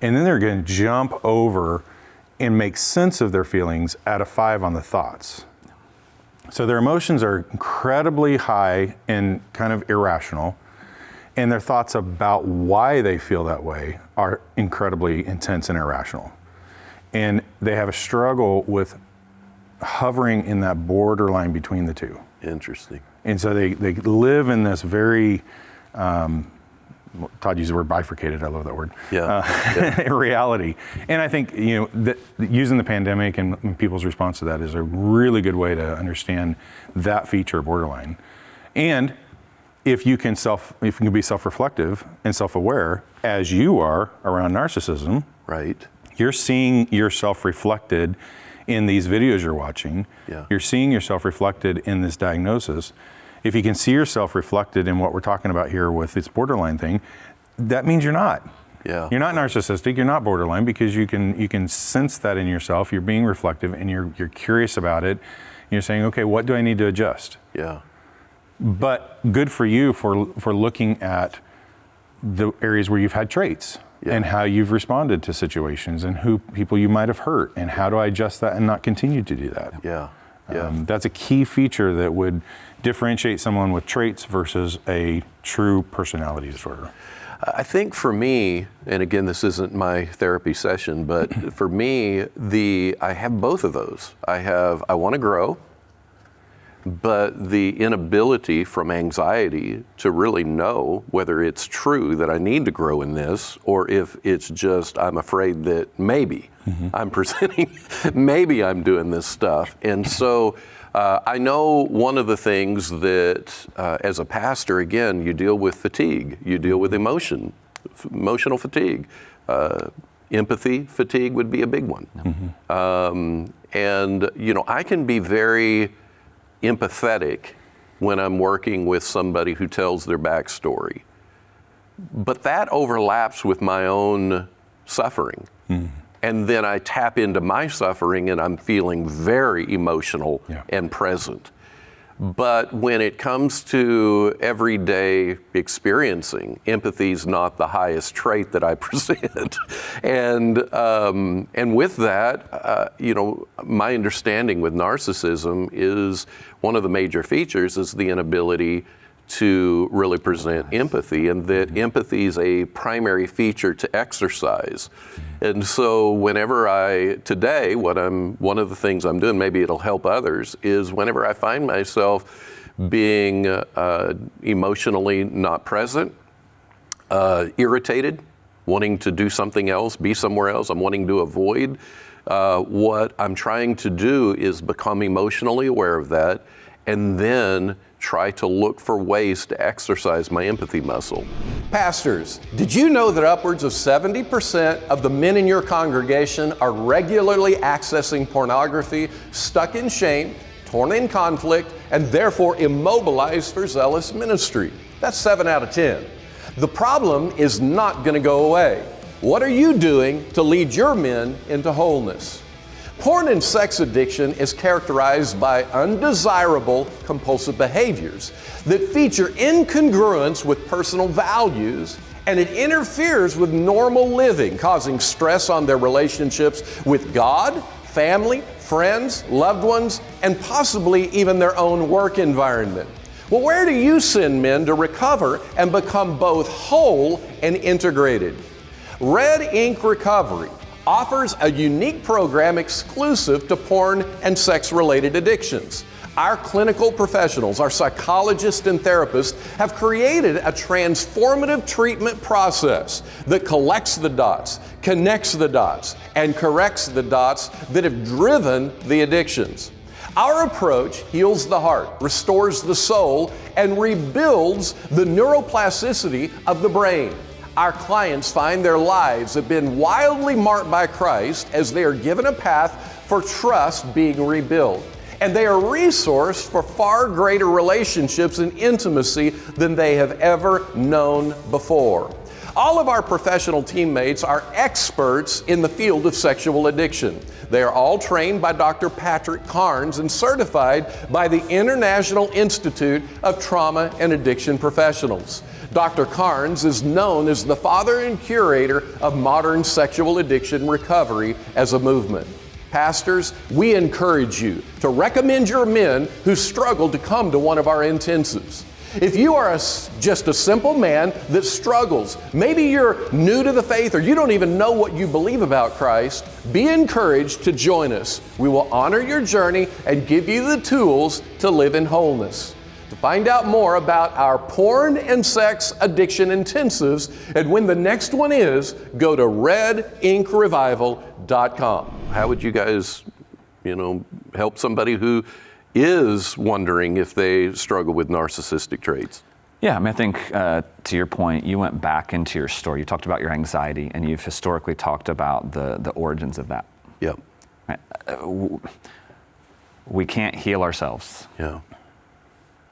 And then they're gonna jump over and make sense of their feelings at a 5 on the thoughts. So their emotions are incredibly high and kind of irrational. And their thoughts about why they feel that way are incredibly intense and irrational. And they have a struggle with hovering in that borderline between the two. Interesting. And so they live in this very, Todd used the word bifurcated, I love that word. Reality. And I think, that using the pandemic and people's response to that is a really good way to understand that feature of borderline. And if you can be self-reflective and self-aware, as you are around narcissism, you're seeing yourself reflected in these videos you're watching. You're seeing yourself reflected in this diagnosis. If you can see yourself reflected in what we're talking about here with this borderline thing, that means you're not. You're not narcissistic, you're not borderline, because you can sense that in yourself. You're being reflective and you're curious about it. You're saying, okay, what do I need to adjust? But good for you for looking at the areas where you've had traits and how you've responded to situations and who people you might have hurt and how do I adjust that and not continue to do that. That's a key feature that would differentiate someone with traits versus a true personality disorder. I think for me, and again, this isn't my therapy session, but for me, I have both of those. I want to grow, but the inability from anxiety to really know whether it's true that I need to grow in this, or if it's just I'm afraid that maybe I'm presenting, maybe I'm doing this stuff. And so I know one of the things that as a pastor, again, you deal with fatigue, you deal with emotional fatigue. Empathy fatigue would be a big one. And, I can be very empathetic when I'm working with somebody who tells their backstory. But that overlaps with my own suffering. And then I tap into my suffering and I'm feeling very emotional and present. But when it comes to everyday experiencing, empathy is not the highest trait that I present. And with that, my understanding with narcissism is one of the major features is the inability to really present empathy, and that empathy is a primary feature to exercise. And so whenever today, one of the things I'm doing, maybe it'll help others, is whenever I find myself being emotionally not present, irritated, wanting to do something else, be somewhere else, I'm wanting to avoid, what I'm trying to do is become emotionally aware of that, and then try to look for ways to exercise my empathy muscle. Pastors, did you know that upwards of 70% of the men in your congregation are regularly accessing pornography, stuck in shame, torn in conflict, and therefore immobilized for zealous ministry? That's 7 out of 10. The problem is not going to go away. What are you doing to lead your men into wholeness? Porn and sex addiction is characterized by undesirable compulsive behaviors that feature incongruence with personal values, and it interferes with normal living, causing stress on their relationships with God, family, friends, loved ones, and possibly even their own work environment. Well, where do you send men to recover and become both whole and integrated? Red Ink Recovery offers a unique program exclusive to porn and sex-related addictions. Our clinical professionals, our psychologists and therapists, have created a transformative treatment process that collects the dots, connects the dots, and corrects the dots that have driven the addictions. Our approach heals the heart, restores the soul, and rebuilds the neuroplasticity of the brain. Our clients find their lives have been wildly marked by Christ as they are given a path for trust being rebuilt. And they are resourced for far greater relationships and intimacy than they have ever known before. All of our professional teammates are experts in the field of sexual addiction. They are all trained by Dr. Patrick Carnes and certified by the International Institute of Trauma and Addiction Professionals. Dr. Carnes is known as the father and curator of modern sexual addiction recovery as a movement. Pastors, we encourage you to recommend your men who struggle to come to one of our intensives. If you are just a simple man that struggles, maybe you're new to the faith or you don't even know what you believe about Christ, be encouraged to join us. We will honor your journey and give you the tools to live in wholeness. To find out more about our porn and sex addiction intensives and when the next one is, go to redinkrevival.com. How would you guys, help somebody who is wondering if they struggle with narcissistic traits? Yeah, I think to your point, you went back into your story. You talked about your anxiety, and you've historically talked about the origins of that. Yep. Right? We can't heal ourselves. Yeah.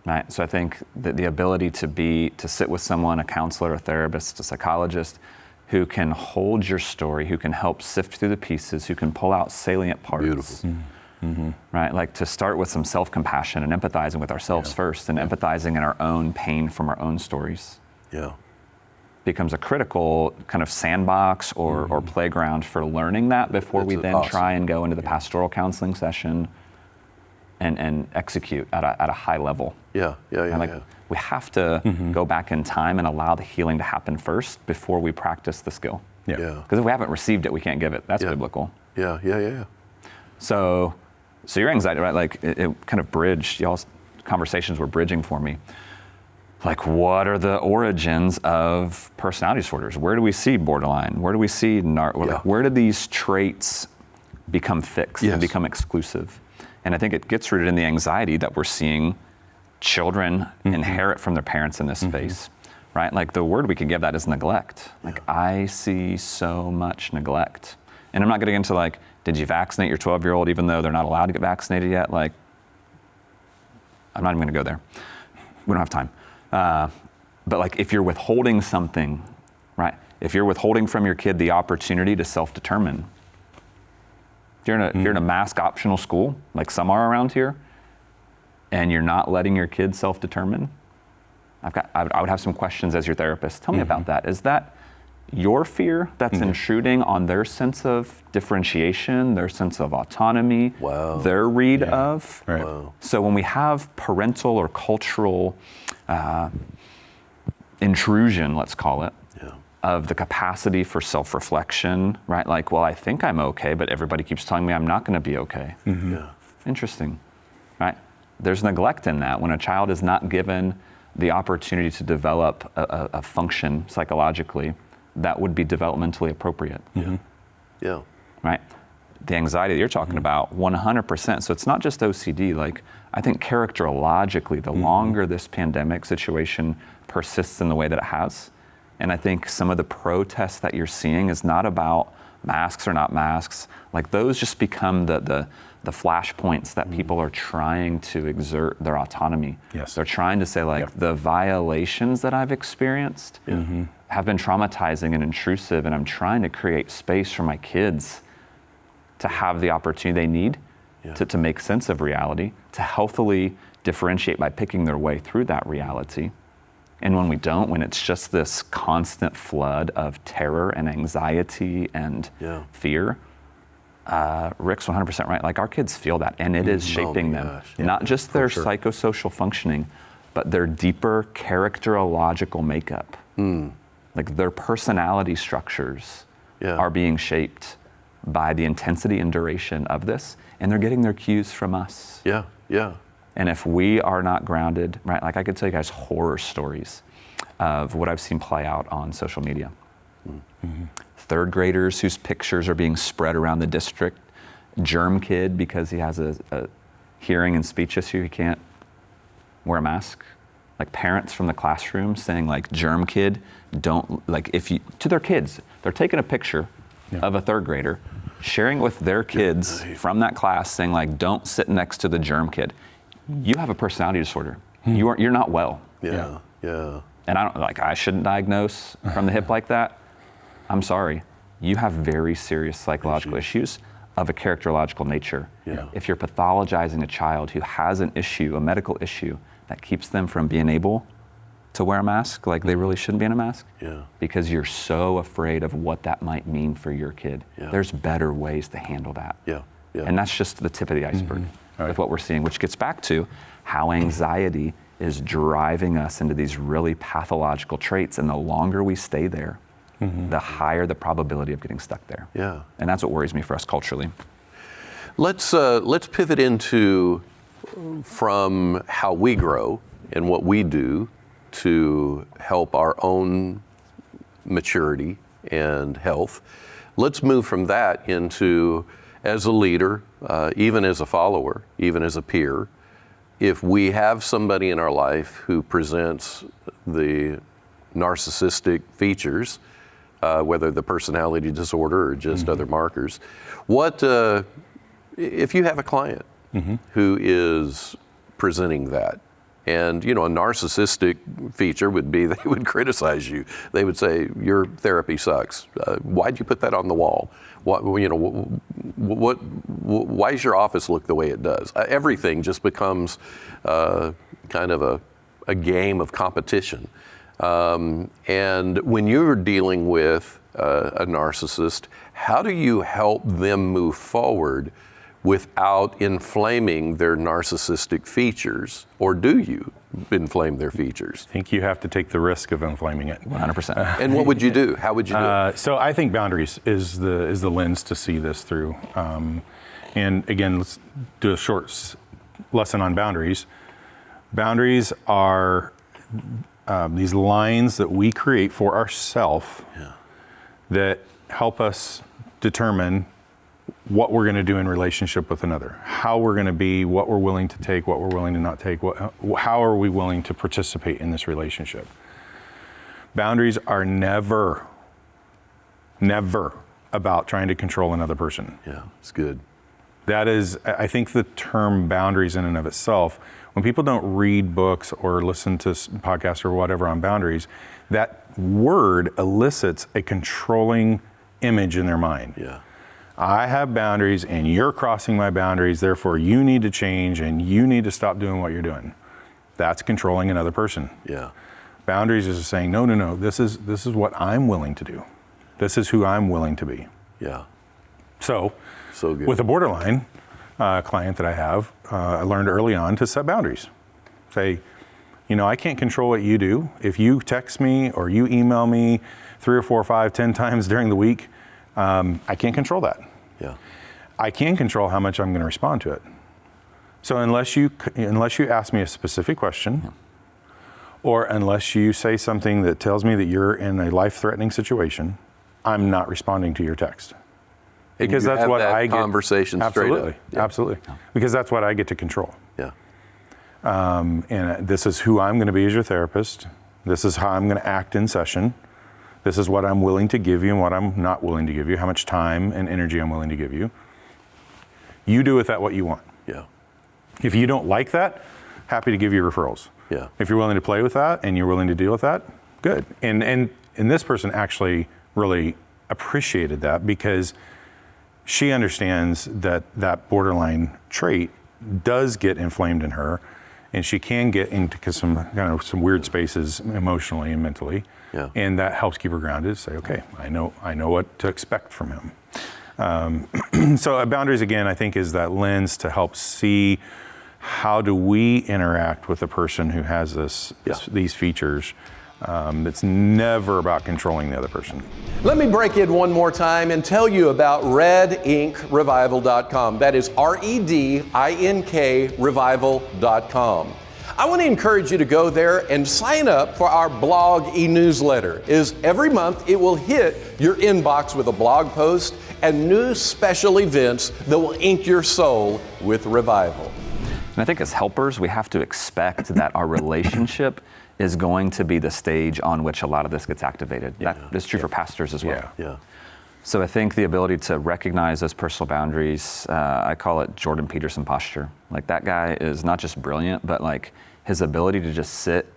Right. So I think that the ability to sit with someone, a counselor, a therapist, a psychologist, who can hold your story, who can help sift through the pieces, who can pull out salient parts. Beautiful. Mm-hmm. Right. Like to start with some self-compassion and empathizing with ourselves first, and empathizing in our own pain from our own stories. Yeah. becomes a critical kind of sandbox or playground for learning that before we then awesome. try and go into the pastoral counseling session and execute at a high level. Yeah. We have to go back in time and allow the healing to happen first before we practice the skill. Yeah. Because if we haven't received it, we can't give it. That's biblical. Yeah. So your anxiety, right? Like it kind of bridged, y'all's conversations were bridging for me. Like, what are the origins of personality disorders? Where do we see borderline? Where do we see where do these traits become fixed and become exclusive? And I think it gets rooted in the anxiety that we're seeing children inherit from their parents in this space, right? Like the word we could give that is neglect. Like I see so much neglect. And I'm not getting into like, did you vaccinate your 12-year-old even though they're not allowed to get vaccinated yet? Like, I'm not even gonna go there. We don't have time. But like if you're withholding something, right? If you're withholding from your kid the opportunity to self-determine, if you're in a mask optional school, like some are around here, and you're not letting your kid self-determine, I would have some questions as your therapist. Tell me about that. Is that your fear that's intruding on their sense of differentiation, their sense of autonomy, their read of? Right. Wow. So when we have parental or cultural intrusion, let's call it, of the capacity for self-reflection, right? Like, well, I think I'm okay, but everybody keeps telling me I'm not gonna be okay. Interesting, right? There's neglect in that when a child is not given the opportunity to develop a function psychologically that would be developmentally appropriate. Yeah. Right? The anxiety that you're talking about, 100%. So it's not just OCD. Like, I think characterologically, the longer this pandemic situation persists in the way that it has, and I think some of the protests that you're seeing is not about masks or not masks. Like those just become the flashpoints that people are trying to exert their autonomy. Yes. They're trying to say like the violations that I've experienced have been traumatizing and intrusive, and I'm trying to create space for my kids to have the opportunity they need to make sense of reality, to healthily differentiate by picking their way through that reality. And when we don't, when it's just this constant flood of terror and anxiety and fear, Rick's 100% right. Like our kids feel that, and it is shaping them. Not just their psychosocial functioning, but their deeper characterological makeup. Like their personality structures are being shaped by the intensity and duration of this, and they're getting their cues from us. And if we are not grounded, right, like I could tell you guys horror stories of what I've seen play out on social media. Third graders whose pictures are being spread around the district. Germ kid because he has a hearing and speech issue, he can't wear a mask. Like parents from the classroom saying like, germ kid, don't, like if you, to their kids, they're taking a picture of a third grader, sharing it with their kids from that class saying like, don't sit next to the germ kid. You have a personality disorder. You're not well. Yeah. And I shouldn't diagnose from the hip like that. I'm sorry. You have very serious psychological issues of a characterological nature. If you're pathologizing a child who has an issue, a medical issue, that keeps them from being able to wear a mask, like they really shouldn't be in a mask, because you're so afraid of what that might mean for your kid. There's better ways to handle that. And that's just the tip of the iceberg of what we're seeing, which gets back to how anxiety is driving us into these really pathological traits. And the longer we stay there, the higher the probability of getting stuck there. And that's what worries me for us culturally. Let's pivot into from how we grow and what we do to help our own maturity and health. Let's move from that into, as a leader, even as a follower, even as a peer, if we have somebody in our life who presents the narcissistic features, whether the personality disorder or just other markers, what if you have a client who is presenting that? And a narcissistic feature would be they would criticize you. They would say your therapy sucks. Why'd you put that on the wall? Why does your office look the way it does? Everything just becomes kind of a game of competition. And when you're dealing with a narcissist, how do you help them move forward without inflaming their narcissistic features? Or do you inflame their features? I think you have to take the risk of inflaming it. 100%. And what would you do? How would you do it? So I think boundaries is the lens to see this through. And again, let's do a short lesson on boundaries. Boundaries are these lines that we create for ourselves that help us determine what we're going to do in relationship with another, how we're going to be, what we're willing to take, what we're willing to not take, how are we willing to participate in this relationship. Boundaries are never about trying to control another person. Yeah, it's good. That is, I think the term boundaries in and of itself, when people don't read books or listen to podcasts or whatever on boundaries, that word elicits a controlling image in their mind. Yeah. I have boundaries and you're crossing my boundaries, therefore you need to change and you need to stop doing what you're doing. That's controlling another person. Yeah. Boundaries is saying, no, this is what I'm willing to do. This is who I'm willing to be. Yeah. So good. with a borderline client that I have, I learned early on to set boundaries. Say, I can't control what you do. If you text me or you email me 3 or 4 or 5, 10 times during the week, I can't control that. Yeah. I can control how much I'm going to respond to it. So unless you ask me a specific question, or unless you say something that tells me that you're in a life-threatening situation, I'm not responding to your text. Because you that's have what that I get. conversation straight up. Absolutely. Because that's what I get to control. Yeah. And this is who I'm going to be as your therapist. This is how I'm going to act in session. This is what I'm willing to give you and what I'm not willing to give you, how much time and energy I'm willing to give you. You do with that what you want. Yeah. If you don't like that, happy to give you referrals. Yeah. If you're willing to play with that and you're willing to deal with that, good. And this person actually really appreciated that because she understands that borderline trait does get inflamed in her, and she can get into some weird spaces emotionally and mentally. Yeah. And that helps keep her grounded. Say, okay, I know what to expect from him. So boundaries, again, I think is that lens to help see how do we interact with a person who has these features. It's never about controlling the other person. Let me break in one more time and tell you about RedInkRevival.com. That is REDINK Revival.com. I want to encourage you to go there and sign up for our blog e-newsletter. Every month it will hit your inbox with a blog post and new special events that will ink your soul with revival. And I think as helpers, we have to expect that our relationship is going to be the stage on which a lot of this gets activated. That is true for pastors as well. Yeah. So I think the ability to recognize those personal boundaries, I call it Jordan Peterson posture. Like that guy is not just brilliant, but like his ability to just sit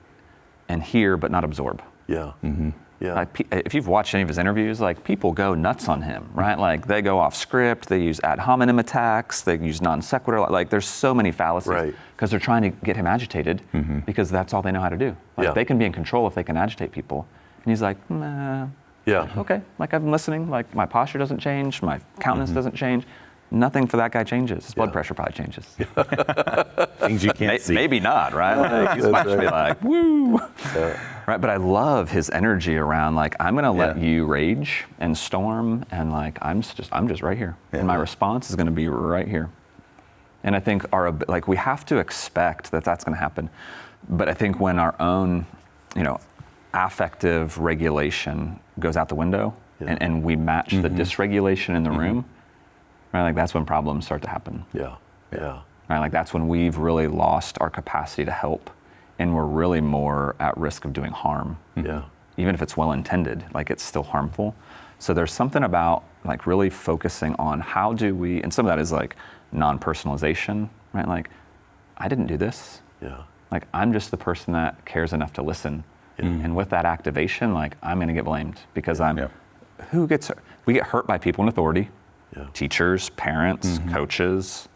and hear but not absorb. Yeah. Mm-hmm. Yeah. Like, if you've watched any of his interviews, like people go nuts on him, right? Like they go off script, they use ad hominem attacks, they use non sequitur. Like there's so many fallacies because they're trying to get him agitated because that's all they know how to do. Like they can be in control if they can agitate people. And he's like, nah. Yeah. Okay, like I'm listening, like my posture doesn't change, my countenance doesn't change. Nothing for that guy changes. His blood pressure probably changes. Things you can't see. Maybe not, right? Like, he's might be like, woo. Right, but I love his energy around like, I'm gonna let you rage and storm and like, I'm just right here. And my response is gonna be right here. And I think we have to expect that that's gonna happen. But I think when our own, affective regulation goes out the window and we match the dysregulation in the room, right? Like that's when problems start to happen. Yeah. Right? Like that's when we've really lost our capacity to help and we're really more at risk of doing harm. Yeah. Even if it's well intended, like it's still harmful. So there's something about like really focusing on how do we, and some of that is like non-personalization, right? Like I didn't do this. Yeah. Like I'm just the person that cares enough to listen. And with that activation, like I'm gonna get blamed because who gets hurt? We get hurt by people in authority. Yeah. Teachers, parents, coaches,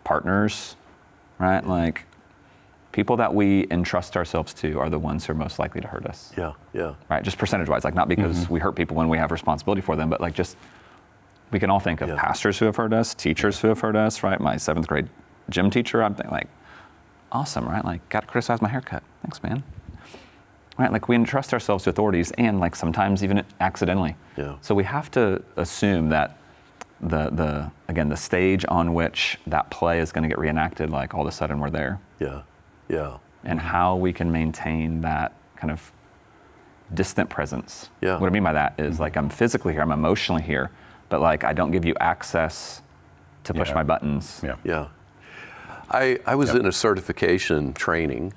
partners, right? Like people that we entrust ourselves to are the ones who are most likely to hurt us. Yeah, yeah. Right, just percentage-wise, like not because we hurt people when we have responsibility for them, but like just, we can all think of pastors who have hurt us, teachers who have hurt us, right? My 7th grade gym teacher, I'm thinking like, awesome, right? Like, got to criticize my haircut. Thanks, man. Right, like we entrust ourselves to authorities and like sometimes even accidentally. Yeah. So we have to assume that the stage on which that play is going to get reenacted, like all of a sudden we're there. Yeah, yeah. And how we can maintain that kind of distant presence. Yeah. What I mean by that is like I'm physically here, I'm emotionally here, but like I don't give you access to push my buttons. Yeah. Yeah. I was in a certification training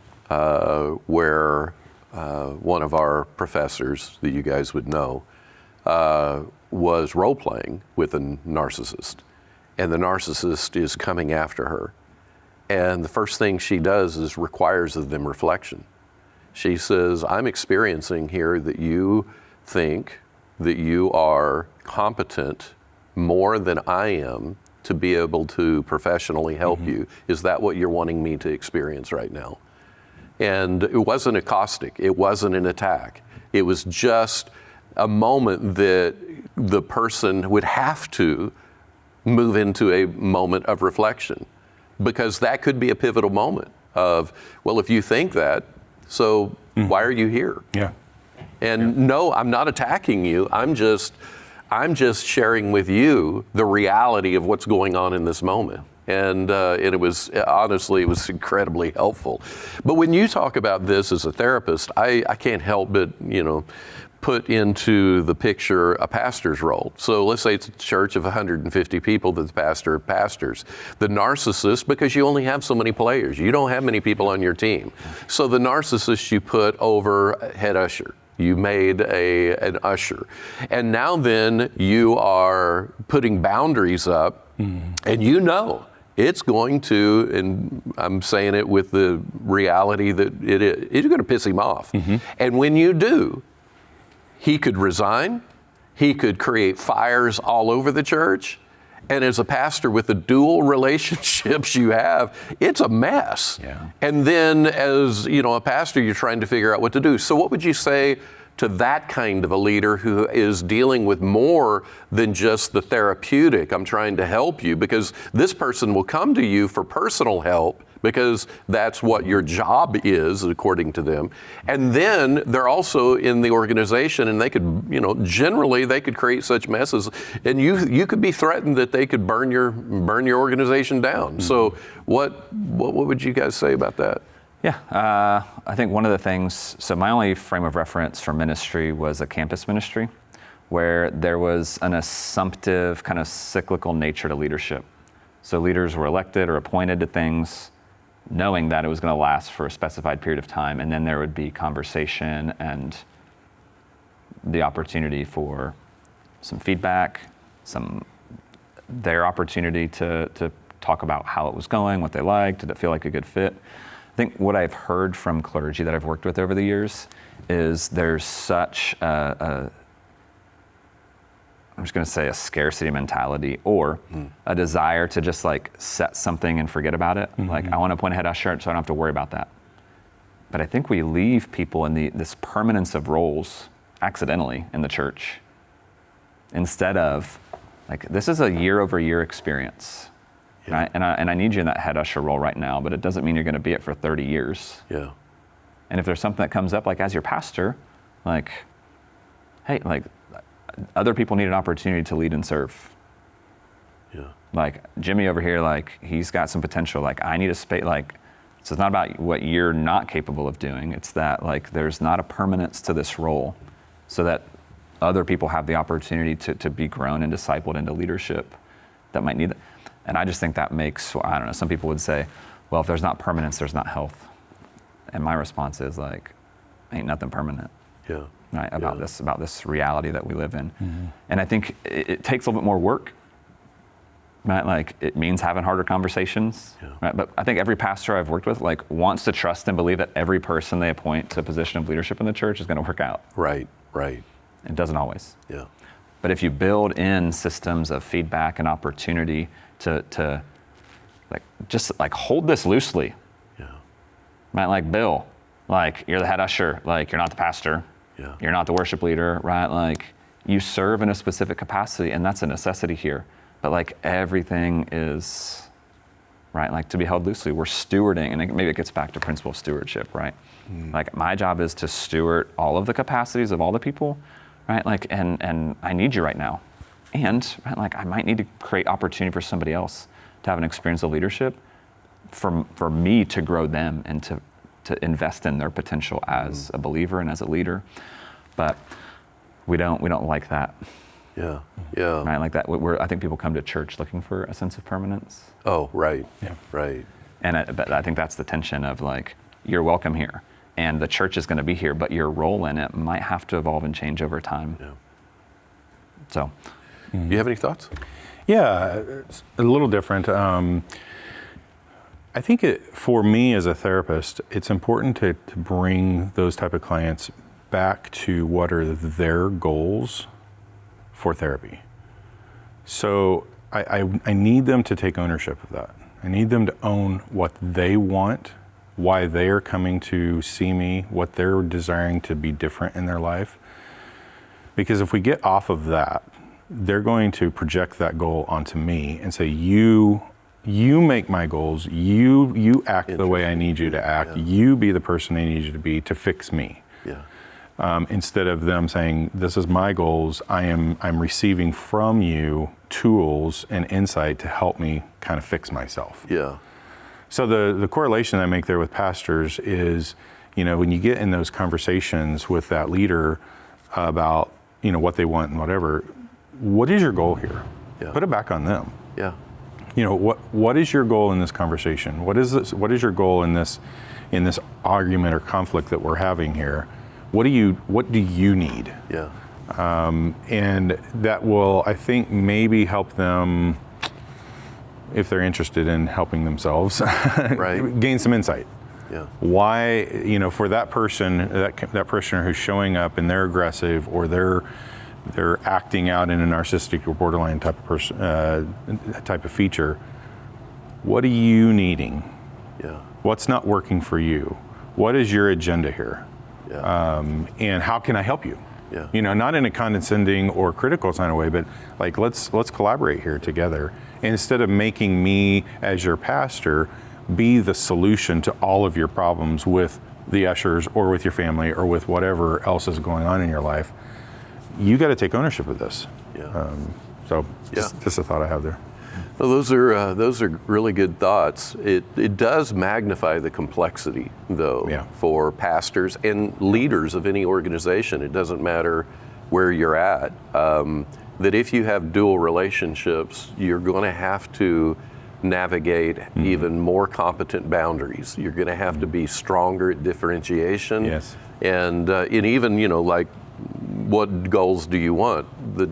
where one of our professors that you guys would know was role-playing with a narcissist. And the narcissist is coming after her. And the first thing she does is requires of them reflection. She says, I'm experiencing here that you think that you are competent more than I am to be able to professionally help you. Is that what you're wanting me to experience right now? And it wasn't a caustic, it wasn't an attack. It was just a moment that the person would have to move into a moment of reflection, because that could be a pivotal moment of, well, if you think that, so why are you here? Yeah. And no, I'm not attacking you. I'm just sharing with you the reality of what's going on in this moment. And it was, honestly, it was incredibly helpful. But when you talk about this as a therapist, I can't help but, put into the picture a pastor's role. So let's say it's a church of 150 people that the pastor pastors. The narcissist, because you only have so many players, you don't have many people on your team. So the narcissist you put over head usher. You made an usher. And now then you are putting boundaries up, and it's going to, and I'm saying it with the reality that it's going to piss him off. And when you do, he could resign, he could create fires all over the church, and as a pastor with the dual relationships you have, it's a mess. Yeah. And then as a pastor, you're trying to figure out what to do. So what would you say to that kind of a leader who is dealing with more than just the therapeutic, I'm trying to help you, because this person will come to you for personal help because that's what your job is, according to them. And then they're also in the organization, and they could, generally they could create such messes, and you could be threatened that they could burn your organization down. So what would you guys say about that? Yeah, I think one of the things, so my only frame of reference for ministry was a campus ministry, where there was an assumptive kind of cyclical nature to leadership. So leaders were elected or appointed to things knowing that it was going to last for a specified period of time, and then there would be conversation and the opportunity for some feedback, their opportunity to talk about how it was going, what they liked, did it feel like a good fit. I think what I've heard from clergy that I've worked with over the years is there's such I'm just going to say a scarcity mentality, or a desire to just like set something and forget about it. Like, I want to appoint a head usher so I don't have to worry about that. But I think we leave people in this permanence of roles accidentally in the church, instead of like, this is a year over year experience. Yeah. And I need you in that head usher role right now, but it doesn't mean you're going to be it for 30 years. Yeah. And if there's something that comes up, like as your pastor, like, hey, like, other people need an opportunity to lead and serve. Yeah. Like Jimmy over here, like he's got some potential. Like I need a space. Like, so it's not about what you're not capable of doing. It's that like there's not a permanence to this role, so that other people have the opportunity to be grown and discipled into leadership that might need it. And I just think that makes, I don't know, some people would say, well, if there's not permanence, there's not health. And my response is like, ain't nothing permanent. Yeah. Right, about this reality that we live in. And I think it takes a little bit more work, right? Like it means having harder conversations, right? But I think every pastor I've worked with like wants to trust and believe that every person they appoint to a position of leadership in the church is going to work out. Right. It doesn't always. Yeah. But if you build in systems of feedback and opportunity to like just like hold this loosely. Yeah. right? Like Bill, like you're the head usher, like you're not the pastor, you're not the worship leader, right? Like you serve in a specific capacity, and that's a necessity here. But like everything is, right, like to be held loosely. We're stewarding, and maybe it gets back to principle of stewardship, right? Like my job is to steward all of the capacities of all the people, right? Like, and I need you right now. And right, like I might need to create opportunity for somebody else to have an experience of leadership for me to grow them and to invest in their potential as a believer and as a leader. But we don't like that. Yeah. Right, like that. I think people come to church looking for a sense of permanence. Oh, right. Yeah. Right. But I think that's the tension of like, you're welcome here, and the church is going to be here, but your role in it might have to evolve and change over time. Yeah. So, Do you have any thoughts? Yeah, it's a little different. I think for me as a therapist, it's important to bring those type of clients back to what are their goals for therapy. So I need them to take ownership of that. I need them to own what they want, why they are coming to see me, what they're desiring to be different in their life. Because if we get off of that, they're going to project that goal onto me and say, you make my goals, you act the way I need you to act, you be the person I need you to be to fix me. Yeah. Instead of them saying, this is my goals, I'm receiving from you tools and insight to help me kind of fix myself. Yeah. So the correlation I make there with pastors is, when you get in those conversations with that leader about, what they want and whatever, what is your goal here? Yeah. Put it back on them. Yeah. What is your goal in this conversation? What is your goal in this argument or conflict that we're having here? What do you need? Yeah. And that will, I think, maybe help them, if they're interested in helping themselves, Right. gain some insight. Yeah. Why, for that person, that parishioner who's showing up and they're aggressive or they're acting out in a narcissistic or borderline type of person, type of feature, what are you needing? Yeah. What's not working for you? What is your agenda here? Yeah. And how can I help you? Yeah. Not in a condescending or critical kind of way, but like let's collaborate here together. Instead of making me as your pastor be the solution to all of your problems with the ushers or with your family or with whatever else is going on in your life, you got to take ownership of this. Yeah. Just a thought I have there. Well, those are really good thoughts. It does magnify the complexity, though, for pastors and leaders of any organization. It doesn't matter where you're at. That if you have dual relationships, you're going to have to navigate even more competent boundaries. You're going to have to be stronger at differentiation. Yes. And even, like, what goals do you want? The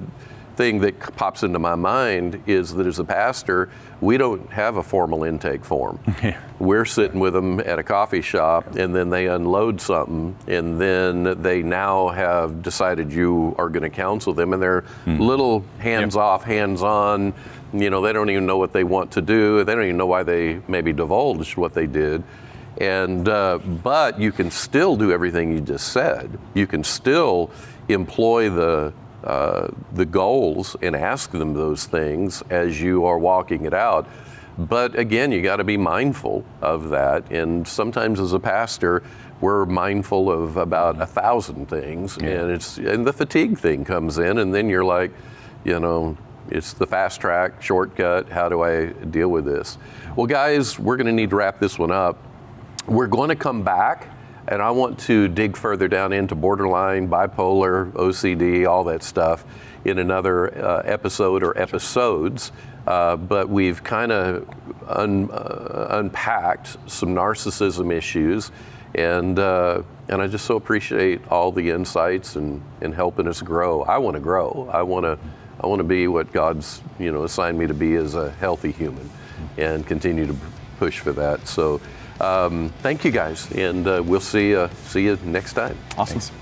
thing that pops into my mind is that as a pastor, we don't have a formal intake form. We're sitting with them at a coffee shop, and then they unload something, and then they now have decided you are going to counsel them, and they're little hands-off, hands-on. They don't even know what they want to do. They don't even know why they maybe divulged what they did. And but you can still do everything you just said. You can still employ the goals and ask them those things as you are walking it out. But again, you got to be mindful of that. And sometimes as a pastor, we're mindful of about 1,000 things, and the fatigue thing comes in, and then you're like, it's the fast track, shortcut. How do I deal with this? Well, guys, we're going to need to wrap this one up. We're going to come back, and I want to dig further down into borderline, bipolar, OCD, all that stuff in another episode or episodes. But we've kind of unpacked some narcissism issues, and I just so appreciate all the insights and helping us grow. I want to grow. I want to be what God's assigned me to be as a healthy human, and continue to push for that. So thank you guys, and we'll see you next time. Awesome. Thanks.